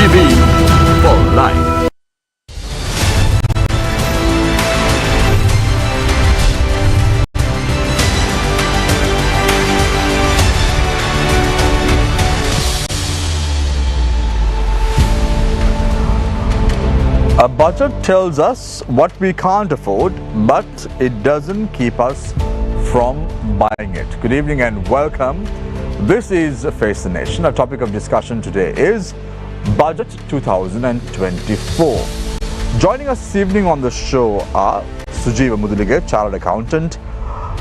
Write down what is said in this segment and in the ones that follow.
TV for life. A budget tells us what we can't afford, but it doesn't keep us from buying it. Good evening and welcome. This is Face the Nation. Our topic of discussion today is Budget 2024. Joining us this evening on the show are Sujeeva Mudulige, Chartered Accountant,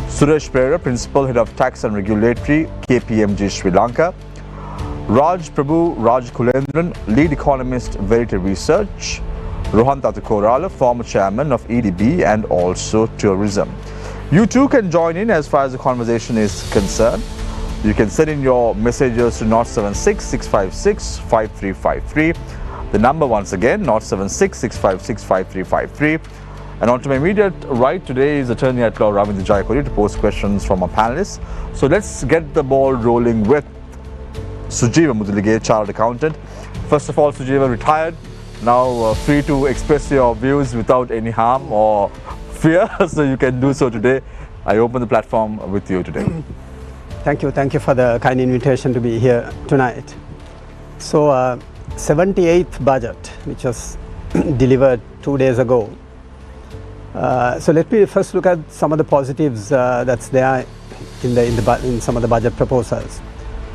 Suresh Pera, Principal Head of Tax and Regulatory, KPMG Sri Lanka, Raj Prabhu Raj Kulendran, Lead Economist, Verity Research, Rohan Tatukorala, former chairman of EDB and also tourism. You too can join in as far as the conversation is concerned. You can send in your messages to 076 656 5353. The number once again, 076 656 5353. And on to my immediate right today is Attorney at Law Ravindra Jayakuri to pose questions from our panelists. So let's get the ball rolling with Sujeeva Mudulige, Chartered Accountant. First of all, Sujeeva, retired. Now free to express your views without any harm or fear, so you can do so today. I open the platform with you today. Thank you for the kind invitation to be here tonight. So 78th budget, which was delivered 2 days ago. So let me first look at some of the positives that's there in some of the budget proposals.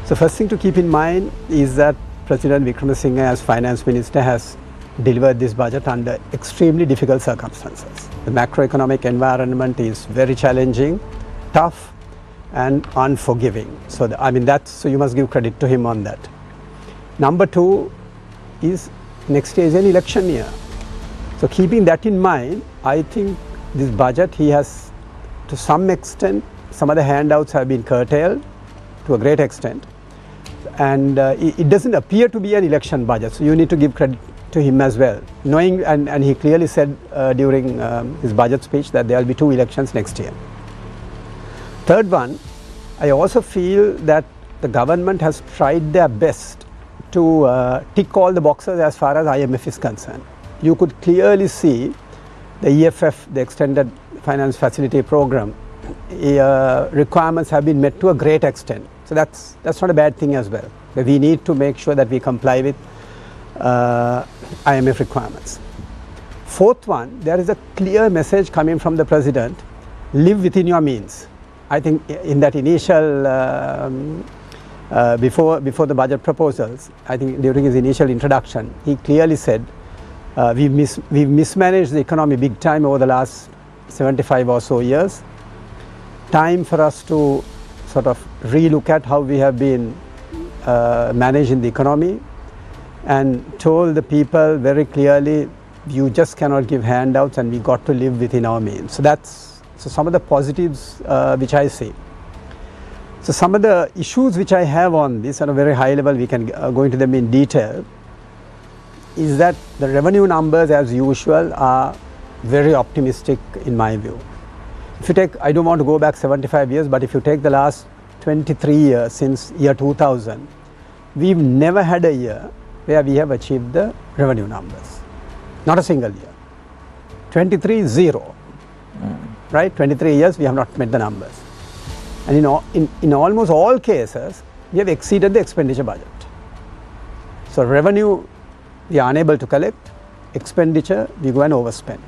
So first thing to keep in mind is that President Wickremesinghe as Finance Minister has delivered this budget under extremely difficult circumstances. The macroeconomic environment is very challenging, tough and unforgiving. So so you must give credit to him on that. Number two is next year is an election year. So keeping that in mind, I think this budget he has to some extent, some of the handouts have been curtailed to a great extent. And it doesn't appear to be an election budget, so you need to give credit to him as well, knowing and he clearly said during his budget speech that there will be 2 elections next year. Third one, I also feel that the government has tried their best to tick all the boxes as far as IMF is concerned. You could clearly see the EFF, the Extended Finance Facility Program, requirements have been met to a great extent. So that's not a bad thing as well. We need to make sure that we comply with IMF requirements. Fourth one, there is a clear message coming from the President, live within your means. I think in that initial, before the budget proposals, I think during his initial introduction, he clearly said, we've mismanaged the economy big time over the last 75 or so years. Time for us to sort of relook at how we have been managing the economy, and told the people very clearly, you just cannot give handouts and we got to live within our means. So that's some of the positives which I see. So some of the issues which I have on this on a very high level, we can go into them in detail, is that the revenue numbers as usual are very optimistic in my view. If you take, I don't want to go back 75 years, but if you take the last 23 years since year 2000, we've never had a year where we have achieved the revenue numbers. Not a single year. 23, 0. Right? 23 years we have not met the numbers. And in almost all cases, we have exceeded the expenditure budget. So revenue, we are unable to collect. Expenditure, we go and overspend.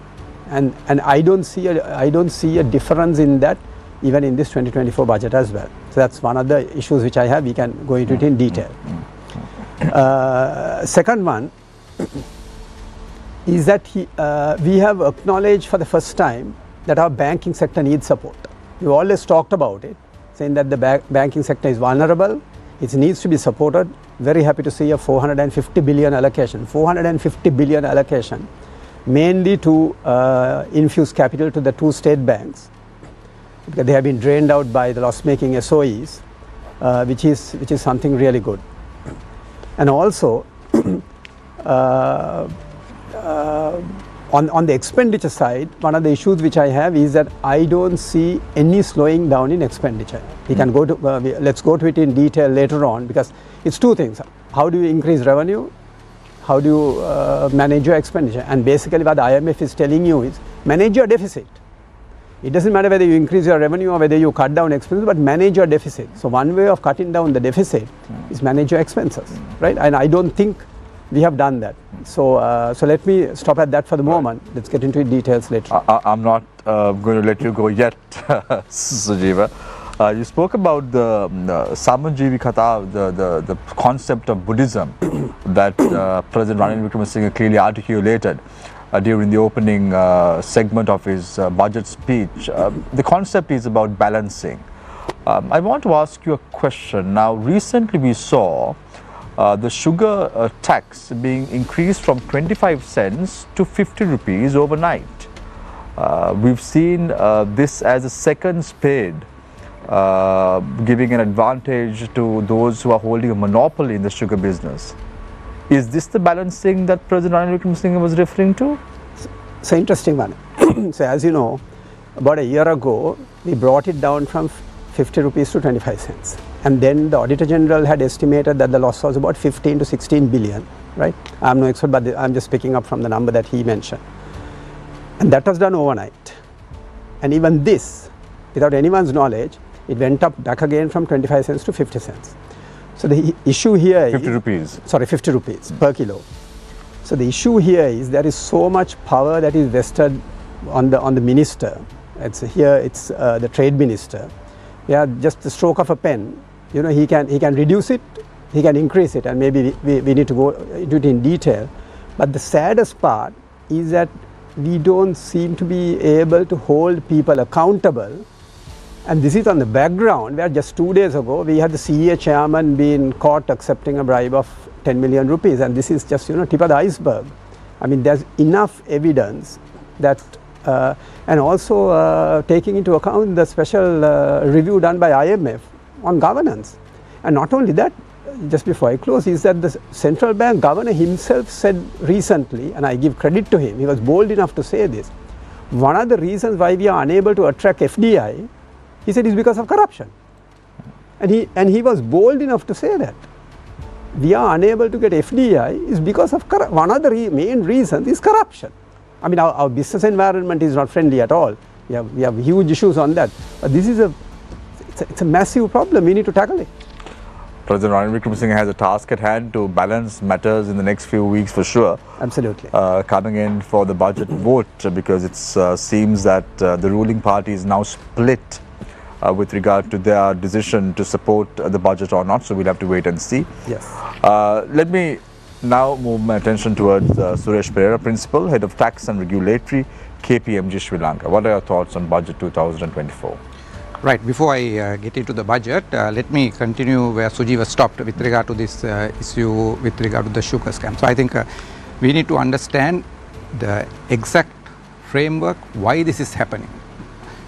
And I don't see a difference in that even in this 2024 budget as well. So that's one of the issues which I have. We can go into it in detail. Second one is that we have acknowledged for the first time that our banking sector needs support. We always talked about it, saying that the banking sector is vulnerable, it needs to be supported. Very happy to see a 450 billion allocation. 450 billion allocation, mainly to infuse capital to the 2 state banks, because they have been drained out by the loss-making SOEs, which is something really good. And also on the expenditure side, one of the issues which I have is that I don't see any slowing down in expenditure. We can go to let's go to it in detail later on, because it's 2 things. How do you increase revenue? How do you manage your expenditure? And basically what the IMF is telling you is manage your deficit. It doesn't matter whether you increase your revenue or whether you cut down expenses, but manage your deficit. So one way of cutting down the deficit is manage your expenses, right? And I don't think we have done that. So so let me stop at that for the moment. Let's get into details later. I'm not going to let you go yet, Sujiva. You spoke about the Samanjeevi Katha, the concept of Buddhism that President Ranil Wickremesinghe clearly articulated during the opening segment of his budget speech. The concept is about balancing. I want to ask you a question. Now, recently we saw the sugar tax being increased from 25 cents to 50 rupees overnight. We've seen this as a second spade, giving an advantage to those who are holding a monopoly in the sugar business. Is this the balancing that President Ranil Wickremesinghe was referring to? It's an interesting one. So as you know, about a year ago, we brought it down from 50 rupees to 25 cents. And then the Auditor General had estimated that the loss was about 15 to 16 billion, right? I'm no expert, but I'm just picking up from the number that he mentioned. And that was done overnight. And even this, without anyone's knowledge, it went up back again from 25 cents to 50 cents. So the issue here is 50 rupees. Sorry, 50 rupees per kilo. So the issue here is there is so much power that is vested on the minister. It's the trade minister. Yeah, just the stroke of a pen. You know, he can reduce it, he can increase it, and maybe we need to go into it in detail. But the saddest part is that we don't seem to be able to hold people accountable. And this is on the background where just 2 days ago we had the CEA chairman being caught accepting a bribe of 10 million rupees, and this is just, you know, tip of the iceberg. I mean, there's enough evidence that, and also taking into account the special review done by IMF on governance. And not only that, just before I close, is that the central bank governor himself said recently, and I give credit to him, he was bold enough to say this, one of the reasons why we are unable to attract FDI, he said, is because of corruption. And he was bold enough to say that. We are unable to get FDI is because of one of the main reasons is corruption. I mean, our business environment is not friendly at all. We have huge issues on that. But this is it's a massive problem. We need to tackle it. President Ranil Wickremesinghe has a task at hand to balance matters in the next few weeks for sure. Absolutely. Coming in for the budget vote, because it seems that the ruling party is now split with regard to their decision to support the budget or not. So we'll have to wait and see. Yes. Let me now move my attention towards Suresh Pereira, Principal, Head of Tax and Regulatory, KPMG Sri Lanka. What are your thoughts on Budget 2024? Right, before I get into the budget, let me continue where Sujiva stopped with regard to this issue with regard to the sugar scam. So I think we need to understand the exact framework why this is happening.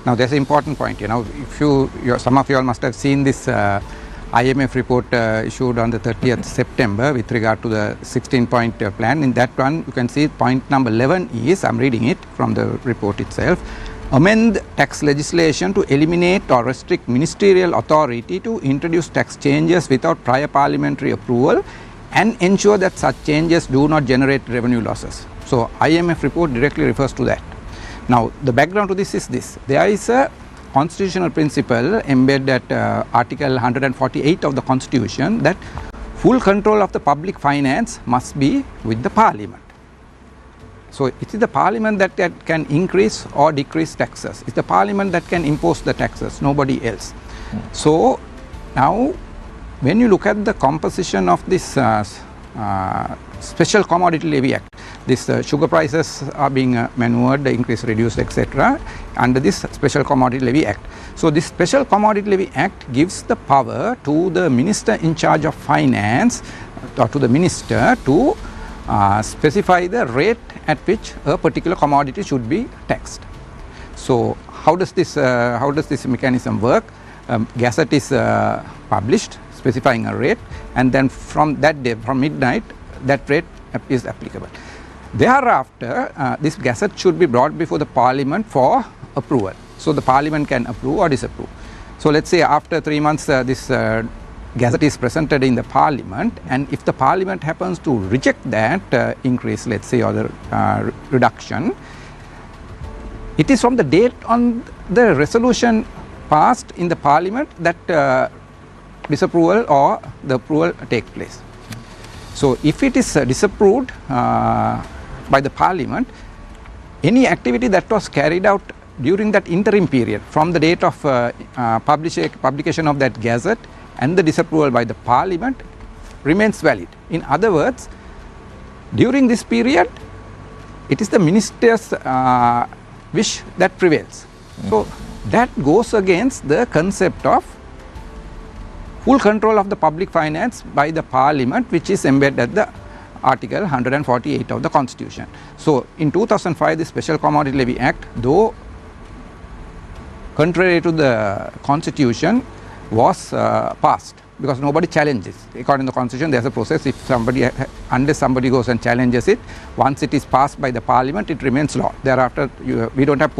Now there's an important point, you know, if some of you all must have seen this IMF report issued on the 30th September with regard to the 16-point plan. In that one, you can see point number 11 is, I'm reading it from the report itself, amend tax legislation to eliminate or restrict ministerial authority to introduce tax changes without prior parliamentary approval and ensure that such changes do not generate revenue losses. So IMF report directly refers to that. Now the background to this is this: there is a constitutional principle embedded at Article 148 of the Constitution that full control of the public finance must be with the Parliament. So it is the Parliament that can increase or decrease taxes. It's the Parliament that can impose the taxes, nobody else. So now when you look at the composition of this Special Commodity Levy Act, this sugar prices are being maneuvered, increased, reduced, etc. under this Special Commodity Levy Act. So this Special Commodity Levy Act gives the power to the Minister in charge of Finance or to the Minister to specify the rate at which a particular commodity should be taxed. So how does this mechanism work? Gazette is published specifying a rate, and then from that day, from midnight, that rate is applicable. Thereafter, this gazette should be brought before the Parliament for approval. So the Parliament can approve or disapprove. So let's say after 3 months this gazette is presented in the parliament, and if the parliament happens to reject that increase, let's say, or the reduction, it is from the date on the resolution passed in the parliament that disapproval or the approval take place. So if it is disapproved by the parliament, any activity that was carried out during that interim period from the date of publication of that gazette and the disapproval by the parliament remains valid. In other words, during this period, it is the minister's wish that prevails. So that goes against the concept of full control of the public finance by the parliament, which is embedded at the Article 148 of the Constitution. So in 2005, the Special Commodity Levy Act, though contrary to the Constitution, was passed because nobody challenges. According to the Constitution, there is a process. If somebody, unless somebody goes and challenges it, once it is passed by the parliament, it remains law. Thereafter, we don't have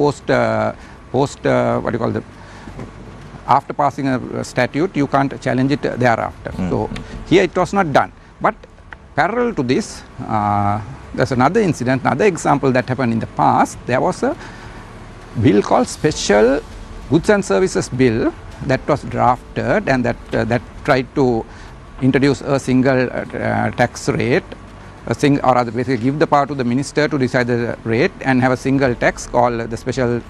after passing a statute, you can't challenge it thereafter. So here it was not done. But parallel to this, there's another incident, another example that happened in the past. There was a bill called Special Goods and Services Bill that was drafted, and that tried to introduce a single tax rate, or rather basically give the power to the minister to decide the rate and have a single tax called the Special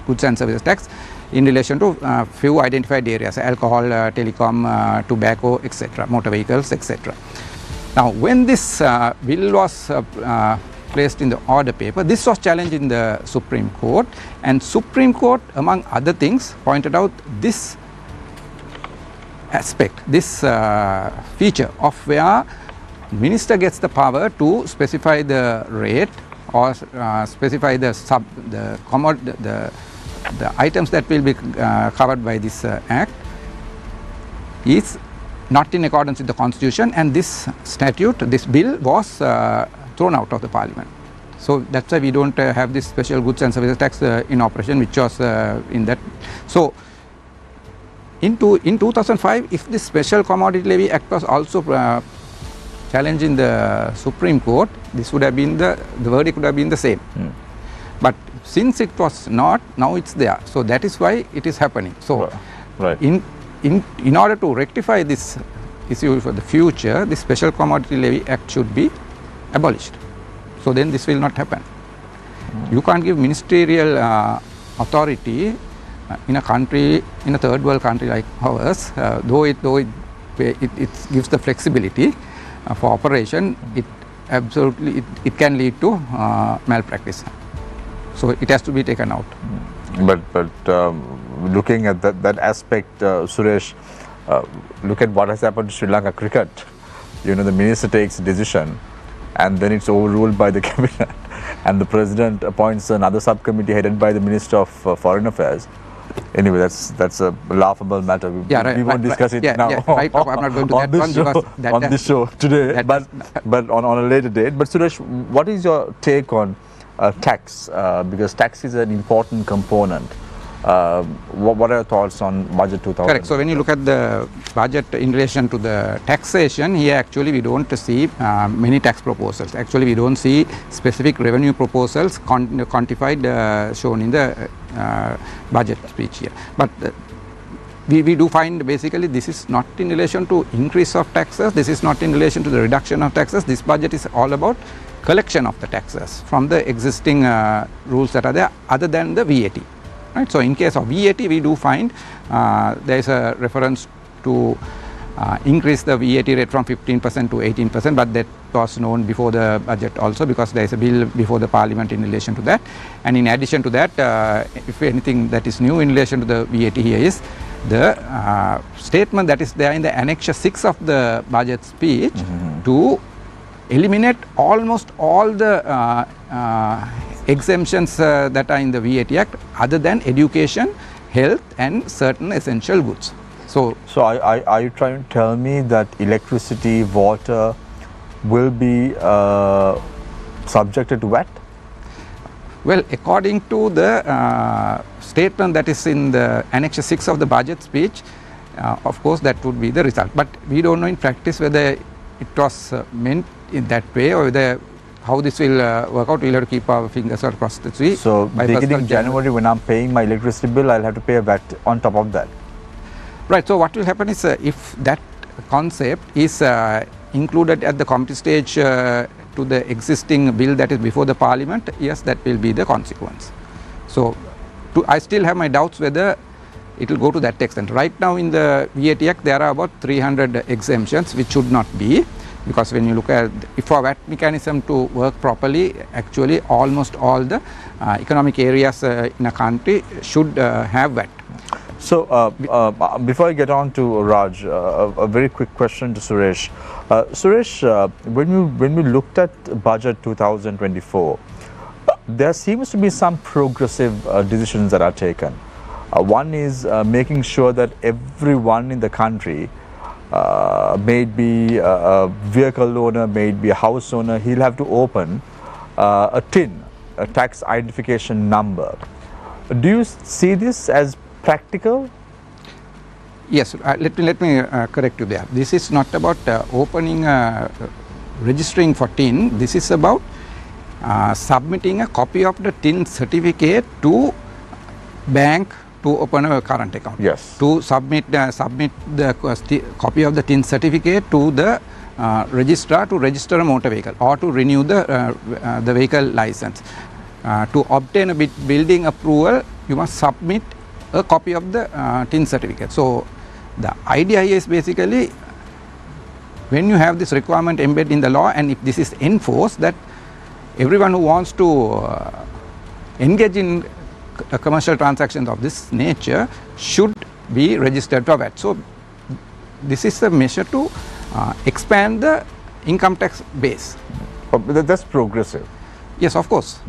Goods and Services Tax in relation to few identified areas: alcohol, telecom, tobacco, etc., motor vehicles, etc. Now, when this bill was placed in the order paper, this was challenged in the Supreme Court, and Supreme Court, among other things, pointed out this aspect, this feature of where minister gets the power to specify the rate or specify the items that will be covered by this act is not in accordance with the Constitution, and this statute, this bill was thrown out of the parliament. So that's why we don't have this Special Goods and Services Tax in operation, which was in that. So in 2005, if this Special Commodity Levy Act was also challenged in the Supreme Court, this would have been the verdict would have been the same. But since it was not, now it's there. So that is why it is happening. So right. In order to rectify this issue for the future, the Special Commodity Levy Act should be abolished. So then this will not happen. You can't give ministerial authority in a country, in a third world country like ours, though it gives the flexibility for operation, it absolutely it can lead to malpractice. So it has to be taken out. But looking at that aspect, Suresh, look at what has happened to Sri Lanka cricket. You know, the minister takes a decision, and then it's overruled by the cabinet, and the president appoints another subcommittee headed by the Minister of Foreign Affairs. Anyway, that's a laughable matter. We won't discuss it now. I'm not going to on this show today, but on a later date. But Suresh, what is your take on tax? Because tax is an important component. What are your thoughts on budget 2000? Correct. So when you look at the budget in relation to the taxation, here actually we don't see many tax proposals. Actually we don't see specific revenue proposals quantified shown in the budget speech here. But we do find basically this is not in relation to increase of taxes, this is not in relation to the reduction of taxes. This budget is all about collection of the taxes from the existing rules that are there, other than the VAT. Right. So in case of VAT, we do find there is a reference to increase the VAT rate from 15% to 18%, but that was known before the budget also, because there is a bill before the parliament in relation to that. And in addition to that, if anything that is new in relation to the VAT here is the statement that is there in the Annexure 6 of the budget speech to eliminate almost all the exemptions that are in the VAT Act, other than education, health and certain essential goods. So are you trying to tell me that electricity, water will be subjected to VAT? Well, according to the statement that is in the Annexure 6 of the budget speech, of course that would be the result. But we don't know in practice whether it was meant in that way or whether how this will work out. We'll have to keep our fingers across the tree. So beginning January, when I'm paying my electricity bill, I'll have to pay a VAT on top of that. Right. So what will happen is if that concept is included at the committee stage to the existing bill that is before the parliament, yes, that will be the consequence. So I still have my doubts whether it will go to that extent. Right now in the VAT Act there are about 300 exemptions which should not be, because when you look at if our VAT mechanism to work properly, actually almost all the economic areas in a country should have VAT. So before I get on to Raj, a very quick question to Suresh. Suresh, when we looked at budget 2024, there seems to be some progressive decisions that are taken. One is making sure that everyone in the country, may it be a vehicle owner, may it be a house owner, he'll have to open a TIN, a tax identification number. Do you see this as practical? Yes, let me correct you there. This is not about opening, registering for TIN. This is about submitting a copy of the TIN certificate to bank to open a current account. Yes. To submit the copy of the TIN certificate to the registrar to register a motor vehicle or to renew the vehicle license. To obtain a building approval, you must submit a copy of the TIN certificate. So the idea here is basically, when you have this requirement embedded in the law, and if this is enforced, that everyone who wants to engage in commercial transactions of this nature should be registered for VAT. So this is a measure to expand the income tax base. But that's progressive. Yes, of course.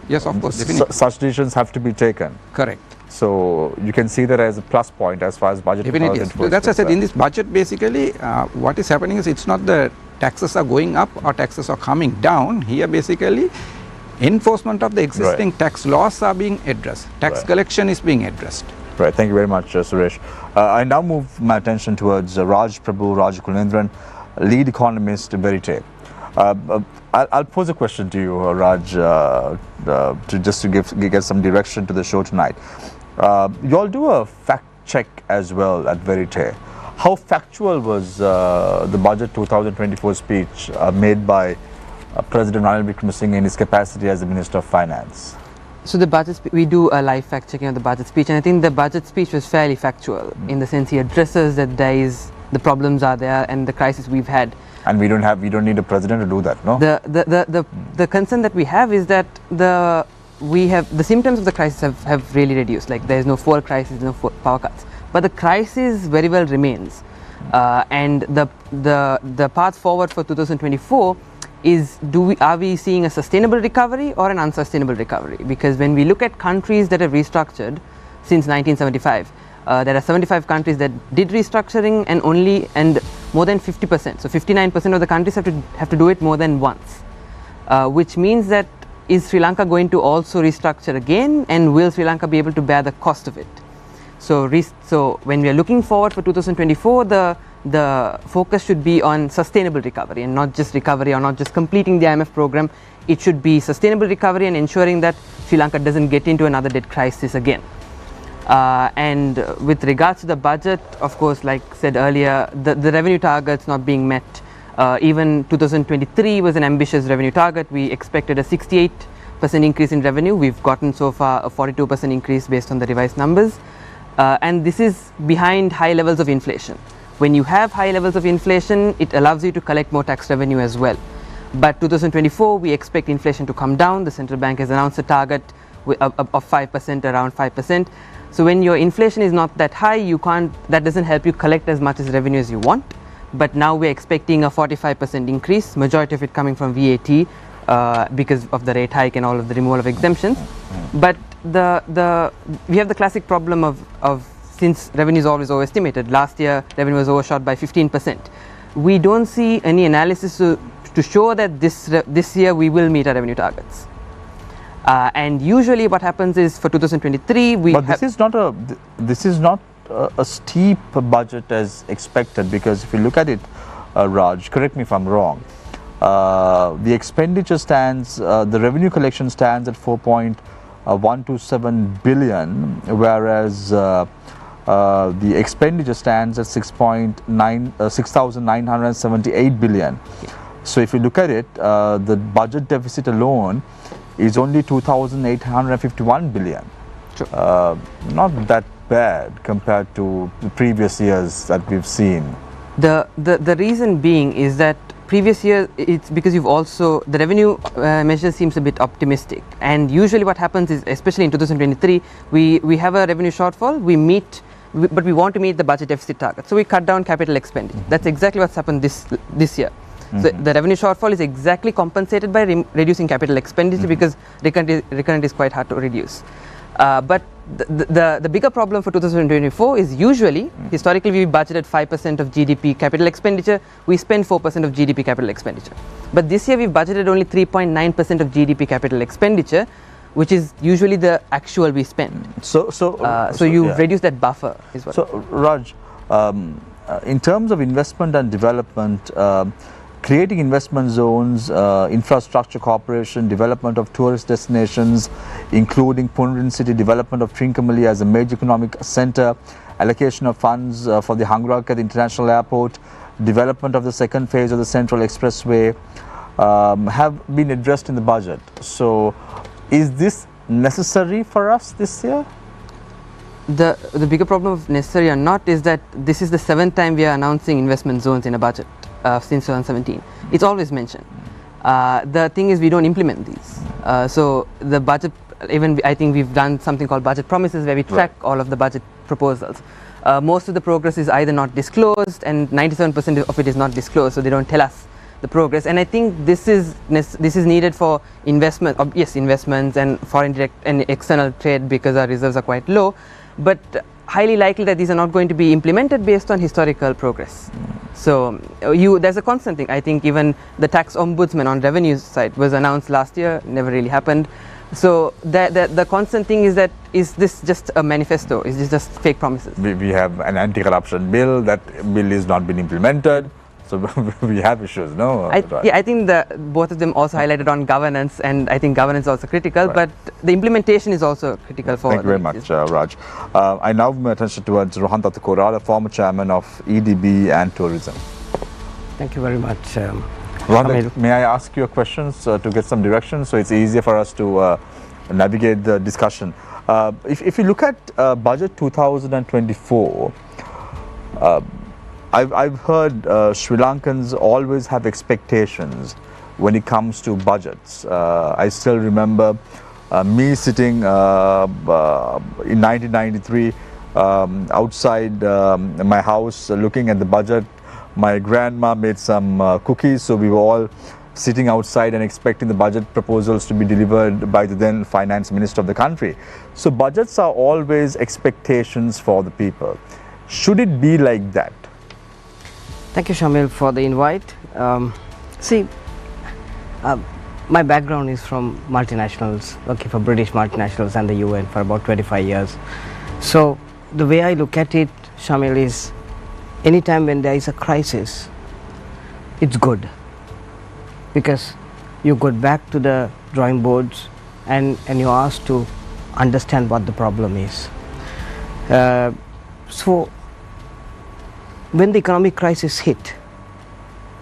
Yes, of course. Definitely. Such decisions have to be taken. Correct. So you can see that as a plus point as far as budget. Definitely. Yes. So that's what I said, in this budget basically what is happening is, it's not the taxes are going up or taxes are coming down. Here basically enforcement of the existing tax laws are being addressed. Tax collection is being addressed. Right. Thank you very much, Suresh. I now move my attention towards Raj Kulendran, lead economist, Verite. I'll pose a question to you, Raj, to get some direction to the show tonight. You all do a fact check as well at Verite. How factual was the budget 2024 speech made by President Ranil Wickremesinghe in his capacity as the Minister of Finance? So the budget, we do a live fact checking of the budget speech, and I think the budget speech was fairly factual in the sense he addresses that the problems are there and the crisis we've had. And we don't need a president to do that, no? The concern that we have is that the symptoms of the crisis have really reduced. Like there is no fuel crisis, no power cuts, but the crisis very well remains. And the path forward for 2024 is, are we seeing a sustainable recovery or an unsustainable recovery? Because when we look at countries that have restructured since 1975, there are 75 countries that did restructuring, and more than 50%, so 59% of the countries have to do it more than once, which means that, is Sri Lanka going to also restructure again, and will Sri Lanka be able to bear the cost of it? So when we are looking forward for 2024, the focus should be on sustainable recovery, and not just recovery or not just completing the IMF program. It should be sustainable recovery and ensuring that Sri Lanka doesn't get into another debt crisis again. And with regards to the budget, of course, like said earlier, the revenue targets not being met. Even 2023 was an ambitious revenue target. We expected a 68% increase in revenue. We've gotten so far a 42% increase based on the revised numbers. And this is behind high levels of inflation. When you have high levels of inflation, it allows you to collect more tax revenue as well. But 2024, we expect inflation to come down. The central bank has announced a target of 5%, around 5%. So when your inflation is not that high, that doesn't help you collect as much as revenue as you want. But now we're expecting a 45% increase, majority of it coming from VAT because of the rate hike and all of the removal of exemptions. But we have the classic problem of since revenue is always overestimated. Last year revenue was overshot by 15%. We don't see any analysis to show that this year we will meet our revenue targets. And usually what happens is for 2023 But this is not a steep budget as expected? Because if you look at it, Raj, correct me if I'm wrong, the expenditure stands, the revenue collection stands at 4.127 billion, whereas the expenditure stands at 6,978 billion. So if you look at it, the budget deficit alone is only 2,851 billion. Sure. Not that bad compared to the previous years that we've seen. The reason being is that previous year, it's because you've also, the revenue measure seems a bit optimistic, and usually what happens is, especially in 2023, we have a revenue shortfall, but we want to meet the budget deficit target, so we cut down capital expenditure. That's exactly what's happened this year. So the revenue shortfall is exactly compensated by reducing capital expenditure, because recurrent is quite hard to reduce. But the bigger problem for 2024 is usually, historically we budgeted 5% of GDP capital expenditure, we spend 4% of GDP capital expenditure. But this year we've budgeted only 3.9% of GDP capital expenditure, which is usually the actual we spend. So you reduce that buffer is what. So Raj, in terms of investment and development, creating investment zones, infrastructure corporation, development of tourist destinations, including Punrin city, development of Trincomalee as a major economic center, allocation of funds for the Hangarakat International Airport, development of the second phase of the Central Expressway have been addressed in the budget. So is this necessary for us this year? The bigger problem of necessary or not is that this is the 7th time we are announcing investment zones in a budget. Since 2017, it's always mentioned. The thing is, we don't implement these. So the budget, even I think we've done something called budget promises, where we track all of the budget proposals. Most of the progress is either not disclosed, and 97% of it is not disclosed, so they don't tell us the progress. And I think this is needed for investment. Yes, investments and foreign direct and external trade, because our reserves are quite low, but highly likely that these are not going to be implemented based on historical progress. So there's a constant thing. I think even the tax ombudsman on revenue side was announced last year, never really happened. So the constant thing is that, is this just a manifesto? Is this just fake promises? We have an anti-corruption bill. That bill is not been implemented. So we have issues, no? I think both of them also highlighted on governance, and I think governance is also critical, but the implementation is also critical for. Thank you very much, Raj. I now move my attention towards Rohan Tattakora, the former chairman of EDB and Tourism. Thank you very much. Rohan, may I ask you questions to get some direction, so it's easier for us to navigate the discussion. If you look at budget 2024, I've heard Sri Lankans always have expectations when it comes to budgets. I still remember me sitting in 1993 outside my house looking at the budget. My grandma made some cookies, so we were all sitting outside and expecting the budget proposals to be delivered by the then finance minister of the country. So budgets are always expectations for the people. Should it be like that? Thank you, Shamil, for the invite. My background is from multinationals, working for British multinationals and the UN for about 25 years. So the way I look at it, Shamil, is anytime when there is a crisis, it's good, because you go back to the drawing boards and you're asked to understand what the problem is. So when the economic crisis hit,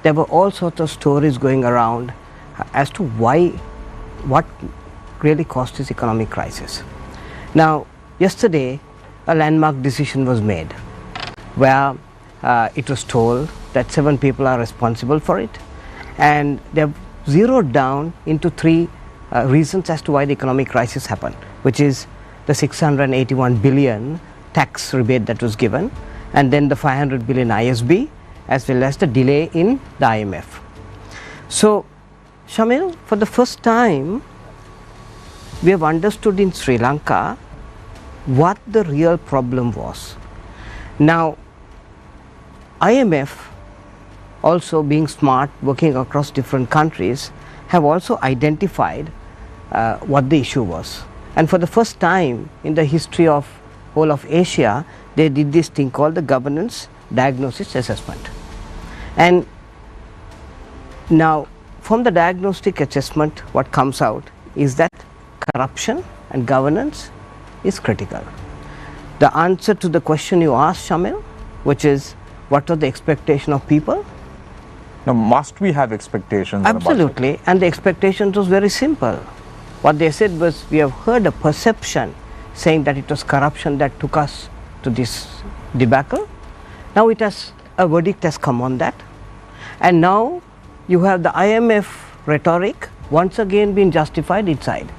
there were all sorts of stories going around as to what really caused this economic crisis. Now, yesterday, a landmark decision was made where it was told that 7 people are responsible for it, and they've zeroed down into 3 reasons as to why the economic crisis happened, which is the 681 billion tax rebate that was given, and then the 500 billion ISB, as well as the delay in the IMF. So, Shamil, for the first time, we have understood in Sri Lanka what the real problem was. Now, IMF, also being smart, working across different countries, have also identified what the issue was. And for the first time in the history of whole of Asia, they did this thing called the governance diagnosis assessment. And now from the diagnostic assessment, what comes out is that corruption and governance is critical. The answer to the question you asked, Shamil, which is what are the expectation of people? Now, must we have expectations? Absolutely, and the expectations was very simple. What they said was, we have heard a perception saying that it was corruption that took us to this debacle. Now it has, a verdict has come on that, and now you have the IMF rhetoric once again been justified inside.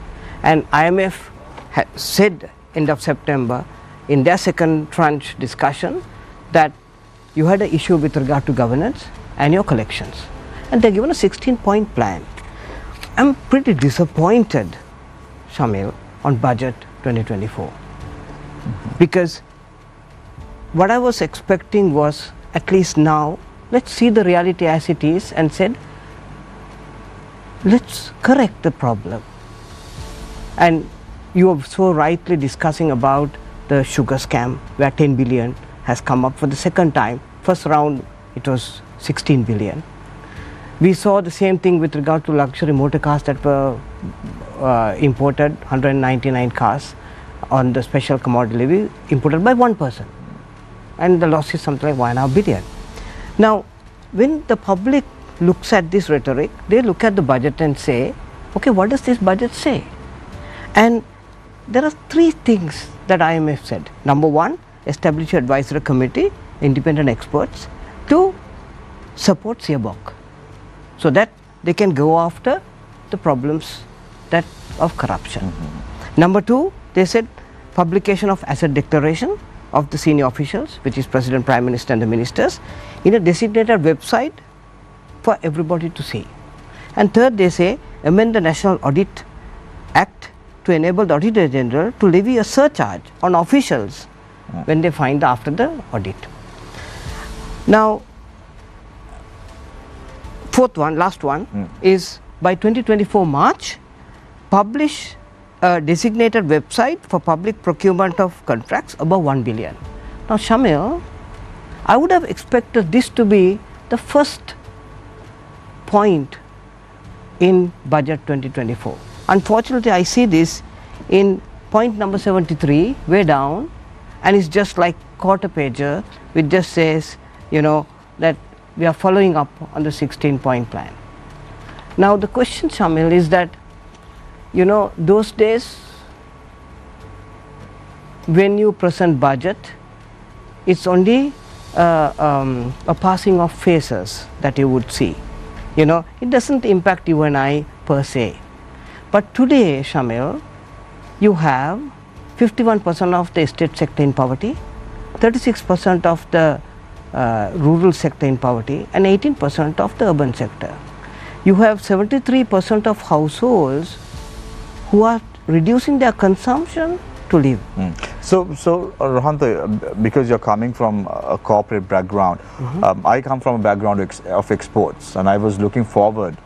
And IMF said end of September in their second tranche discussion that you had an issue with regard to governance and your collections, and they're given a 16-point plan. I'm pretty disappointed, Shamil, on budget 2024, because what I was expecting was, at least now, let's see the reality as it is and said, let's correct the problem. And you are so rightly discussing about the sugar scam, where 10 billion has come up for the second time. First round it was 16 billion. We saw the same thing with regard to luxury motor cars that were imported, 199 cars on the special commodity levy, imported by one person, and the loss is something like 1.5 billion. Now, when the public looks at this rhetoric, they look at the budget and say, okay, what does this budget say? And there are three things that IMF said. Number one, establish an advisory committee, independent experts, to support CBOC, so that they can go after the problems that of corruption. Number two, they said publication of asset declaration of the senior officials, which is President, Prime Minister and the ministers, in a designated website for everybody to see. And third, they say amend the National Audit Act to enable the Auditor General to levy a surcharge on officials when they find after the audit. Now, fourth one, last one, is by 2024 March, publish a designated website for public procurement of contracts above 1 billion. Now, Shamil, I would have expected this to be the first point in budget 2024. Unfortunately, I see this in point number 73, way down, and it's just like quarter pager, which just says, you know, that we are following up on the 16-point plan. Now, the question, Shamil, is that, you know, those days when you present budget, it's only a passing of phases that you would see. You know, it doesn't impact you and I per se. But today, Shamil, you have 51% of the estate sector in poverty, 36% of the rural sector in poverty, and 18% of the urban sector. You have 73% of households who are reducing their consumption to live. So Rohantha, because you're coming from a corporate background, I come from a background of exports, and I was looking forward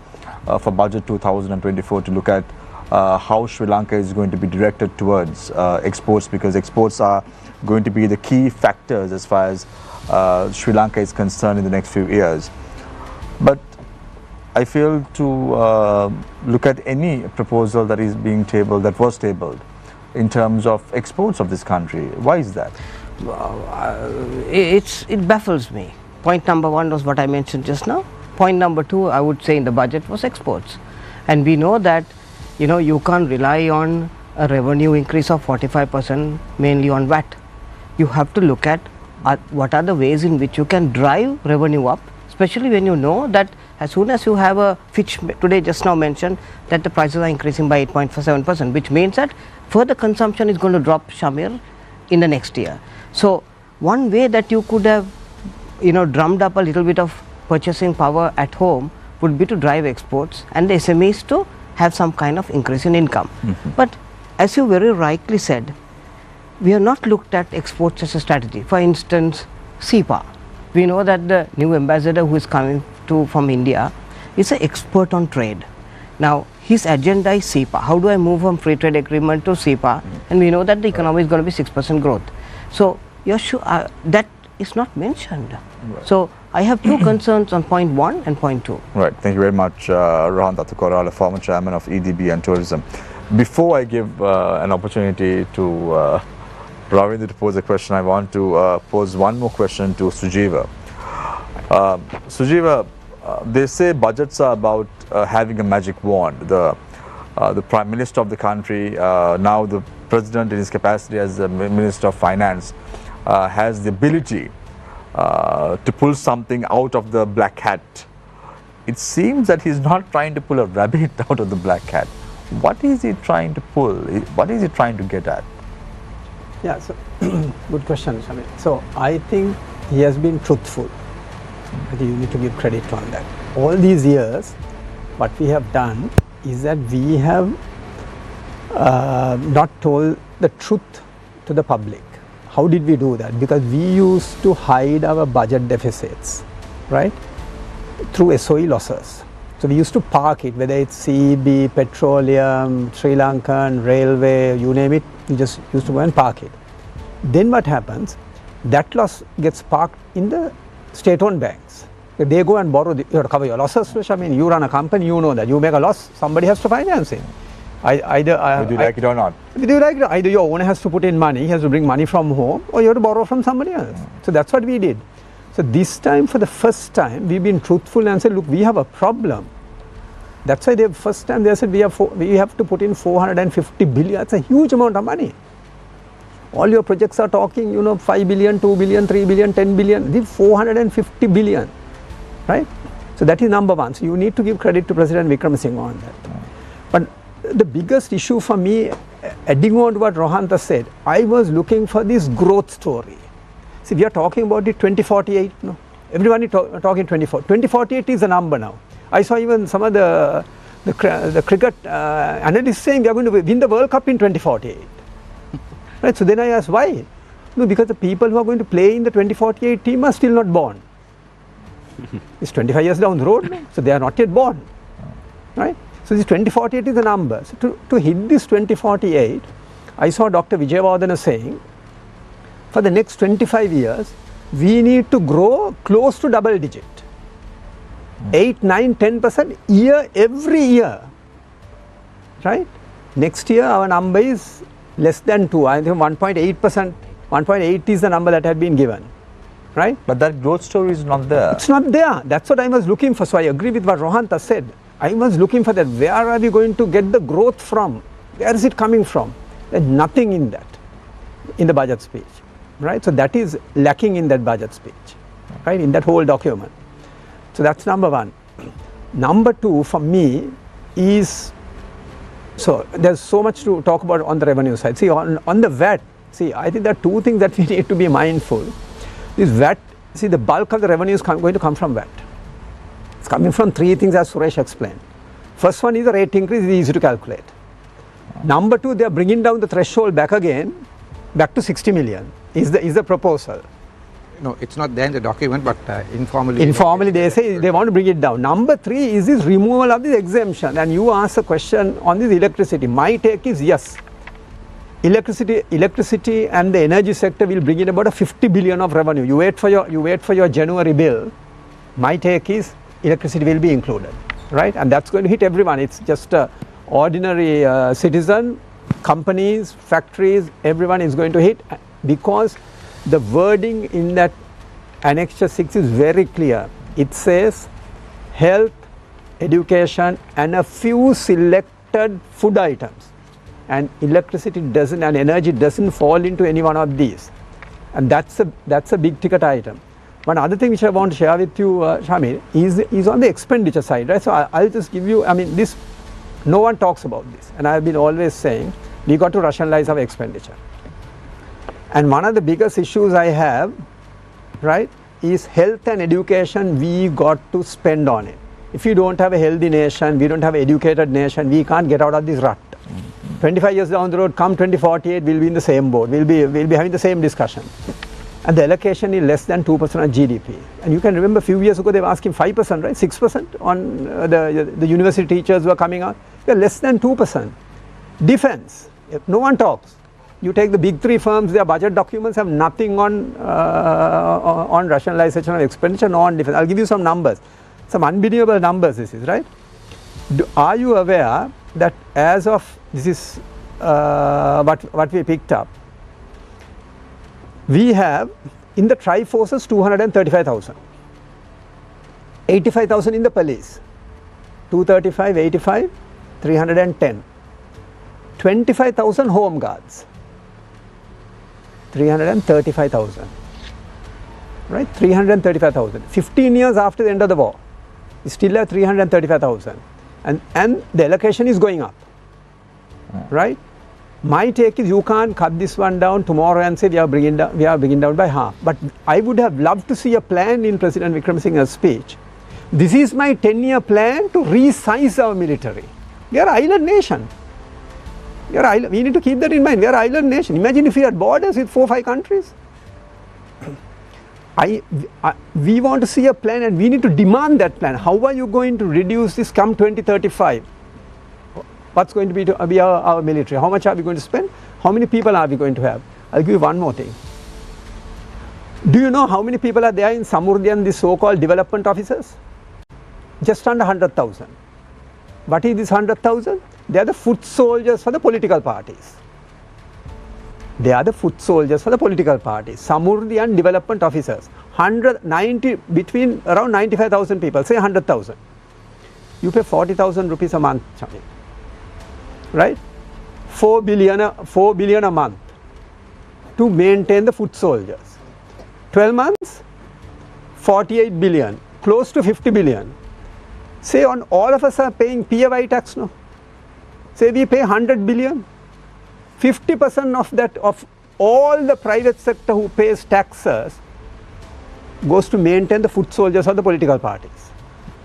for budget 2024 to look at how Sri Lanka is going to be directed towards exports, because exports are going to be the key factors as far as Sri Lanka is concerned in the next few years. But I fail to look at any proposal that is being tabled, that was tabled, in terms of exports of this country. Why is that? It baffles me. Point number one was what I mentioned just now. Point number two, I would say in the budget, was exports. And we know that, you know, you can't rely on a revenue increase of 45% mainly on VAT. You have to look at what are the ways in which you can drive revenue up, especially when you know that as soon as you have a Fitch today just now mentioned that the prices are increasing by 8.7%, which means that further consumption is going to drop, Shamir, in the next year. So one way that you could have, you know, drummed up a little bit of purchasing power at home would be to drive exports and the SMEs to have some kind of increase in income. But as you very rightly said, we have not looked at exports as a strategy. For instance, SIPA. We know that the new ambassador who is coming from India is an expert on trade. Now, his agenda is CEPA. How do I move from free trade agreement to CEPA? And we know that the economy is going to be 6% growth. So, you're sure that is not mentioned. Right. So, I have two concerns on point 1 and point 2. Right. Thank you very much, Rohan Dattakorala, former chairman of EDB and Tourism. Before I give an opportunity to Ravindra to pose a question, I want to pose one more question to Sujiva. Sujiva, they say budgets are about having a magic wand. The Prime Minister of the country, now the President in his capacity as the Minister of Finance, has the ability to pull something out of the black hat. It seems that he's not trying to pull a rabbit out of the black hat. What is he trying to pull? What is he trying to get at? Yeah, so good question, Shamil. So I think he has been truthful. I think you need to give credit on that. All these years, what we have done is that we have not told the truth to the public. How did we do that? Because we used to hide our budget deficits, right, through SOE losses. So we used to park it, whether it's CEB, petroleum, Sri Lankan, railway, you name it, we just used to go and park it. Then what happens? That loss gets parked in the state-owned banks. If they go and borrow, you have to cover your losses, which I mean, you run a company, you know that. You make a loss, somebody has to finance it. Whether you like it or not. Whether you like it, either your owner has to put in money, he has to bring money from home, or you have to borrow from somebody else. So that's what we did. So this time, for the first time, we've been truthful and said, look, we have a problem. That's why the first time they said we have to put in 450 billion. That's a huge amount of money. All your projects are talking, you know, 5 billion, 2 billion, 3 billion, 10 billion. This 450 billion, right? So that is number one. So you need to give credit to President Wickremesinghe on that. But the biggest issue for me, adding on to what Rohantha said, I was looking for this growth story. See, we are talking about it 2048. No, everybody talking 2048 is a number now. I saw even some of the cricket analysts saying we are going to win the World Cup in 2048. Right? So then I asked why? No, because the people who are going to play in the 2048 team are still not born. It's 25 years down the road, no? So they are not yet born. Right? So this 2048 is the number. So to hit this 2048, I saw Dr. Vijayawardena saying, for the next 25 years, we need to grow close to double digit. 8, 9, 10% year, every year. Right? Next year, our number is less than 2. I think 1.8%, 1.8 is the number that had been given. Right? But that growth story is not there. It's not there. That's what I was looking for. So I agree with what Rohantha said. I was looking for that. Where are we going to get the growth from? Where is it coming from? There's nothing in that, in the budget speech. Right? So that is lacking in that budget speech. Right? In that whole document. So that's number one. Number two for me is, so there's so much to talk about on the revenue side. See, on the VAT, see, I think there are two things that we need to be mindful. This VAT, see, the bulk of the revenue is going to come from VAT. It's coming from three things as Suresh explained. First one is the rate increase, is easy to calculate. Number two, they are bringing down the threshold back again, back to 60 million is the proposal. No, it's not there in the document, but informally. Informally, they say they want to bring it down. Number three is this removal of this exemption. And you asked a question on this electricity. My take is yes. Electricity and the energy sector will bring in about a 50 billion of revenue. You wait for your January bill. My take is electricity will be included, right? And that's going to hit everyone. It's just ordinary citizen, companies, factories, everyone is going to hit, because the wording in that Annexure 6 is very clear. It says health, education and a few selected food items. And electricity doesn't, and energy doesn't fall into any one of these. And that's a big ticket item. One other thing which I want to share with you, Shamil, is on the expenditure side, right? So I'll just give you, I mean, this, no one talks about this. And I've been always saying, we got to rationalize our expenditure. And one of the biggest issues I have, right, is health and education. We got to spend on it. If you don't have a healthy nation, we don't have an educated nation, we can't get out of this rut. 25 years down the road, come 2048, we'll be in the same boat. We'll be having the same discussion. and the allocation is less than 2% of GDP. And you can remember a few years ago they were asking 5%, right? 6% on the university teachers were coming out. We are less than 2%. Defense, no one talks. You take the big three firms, their budget documents have nothing on rationalization of expenditure, no on defense. I'll give you some numbers, some unbelievable numbers this is, right? Are you aware that as of, this is what we picked up, we have in the tri-forces 235,000, 85,000 in the police, 235, 85, 310, 25,000 home guards, 335,000, right? 335,000. 15 years after the end of the war, we still have 335,000, and the allocation is going up, right? My take is you can't cut this one down tomorrow and say we are bringing down by half. But I would have loved to see a plan in President Vikram Singhe's speech. This is my 10-year plan to resize our military. We are an island nation. We need to keep that in mind. We are an island nation. Imagine if we had borders with 4 or 5 countries. We want to see a plan and we need to demand that plan. How are you going to reduce this come 2035? What's going to be our military? How much are we going to spend? How many people are we going to have? I'll give you one more thing. Do you know how many people are there in Samurdhi and the so-called development officers? Just under 100,000. What is this 100,000? They are the foot soldiers for the political parties. They are the foot soldiers for the political parties. Samurdhi and development officers. Between around 95,000 people, say 100,000. You pay 40,000 rupees a month. Right? 4 billion a month to maintain the foot soldiers. 12 months, 48 billion, close to 50 billion. Say on all of us are paying PAY tax, no? Say we pay 100 billion. 50% of that, of all the private sector who pays taxes, goes to maintain the foot soldiers of the political parties.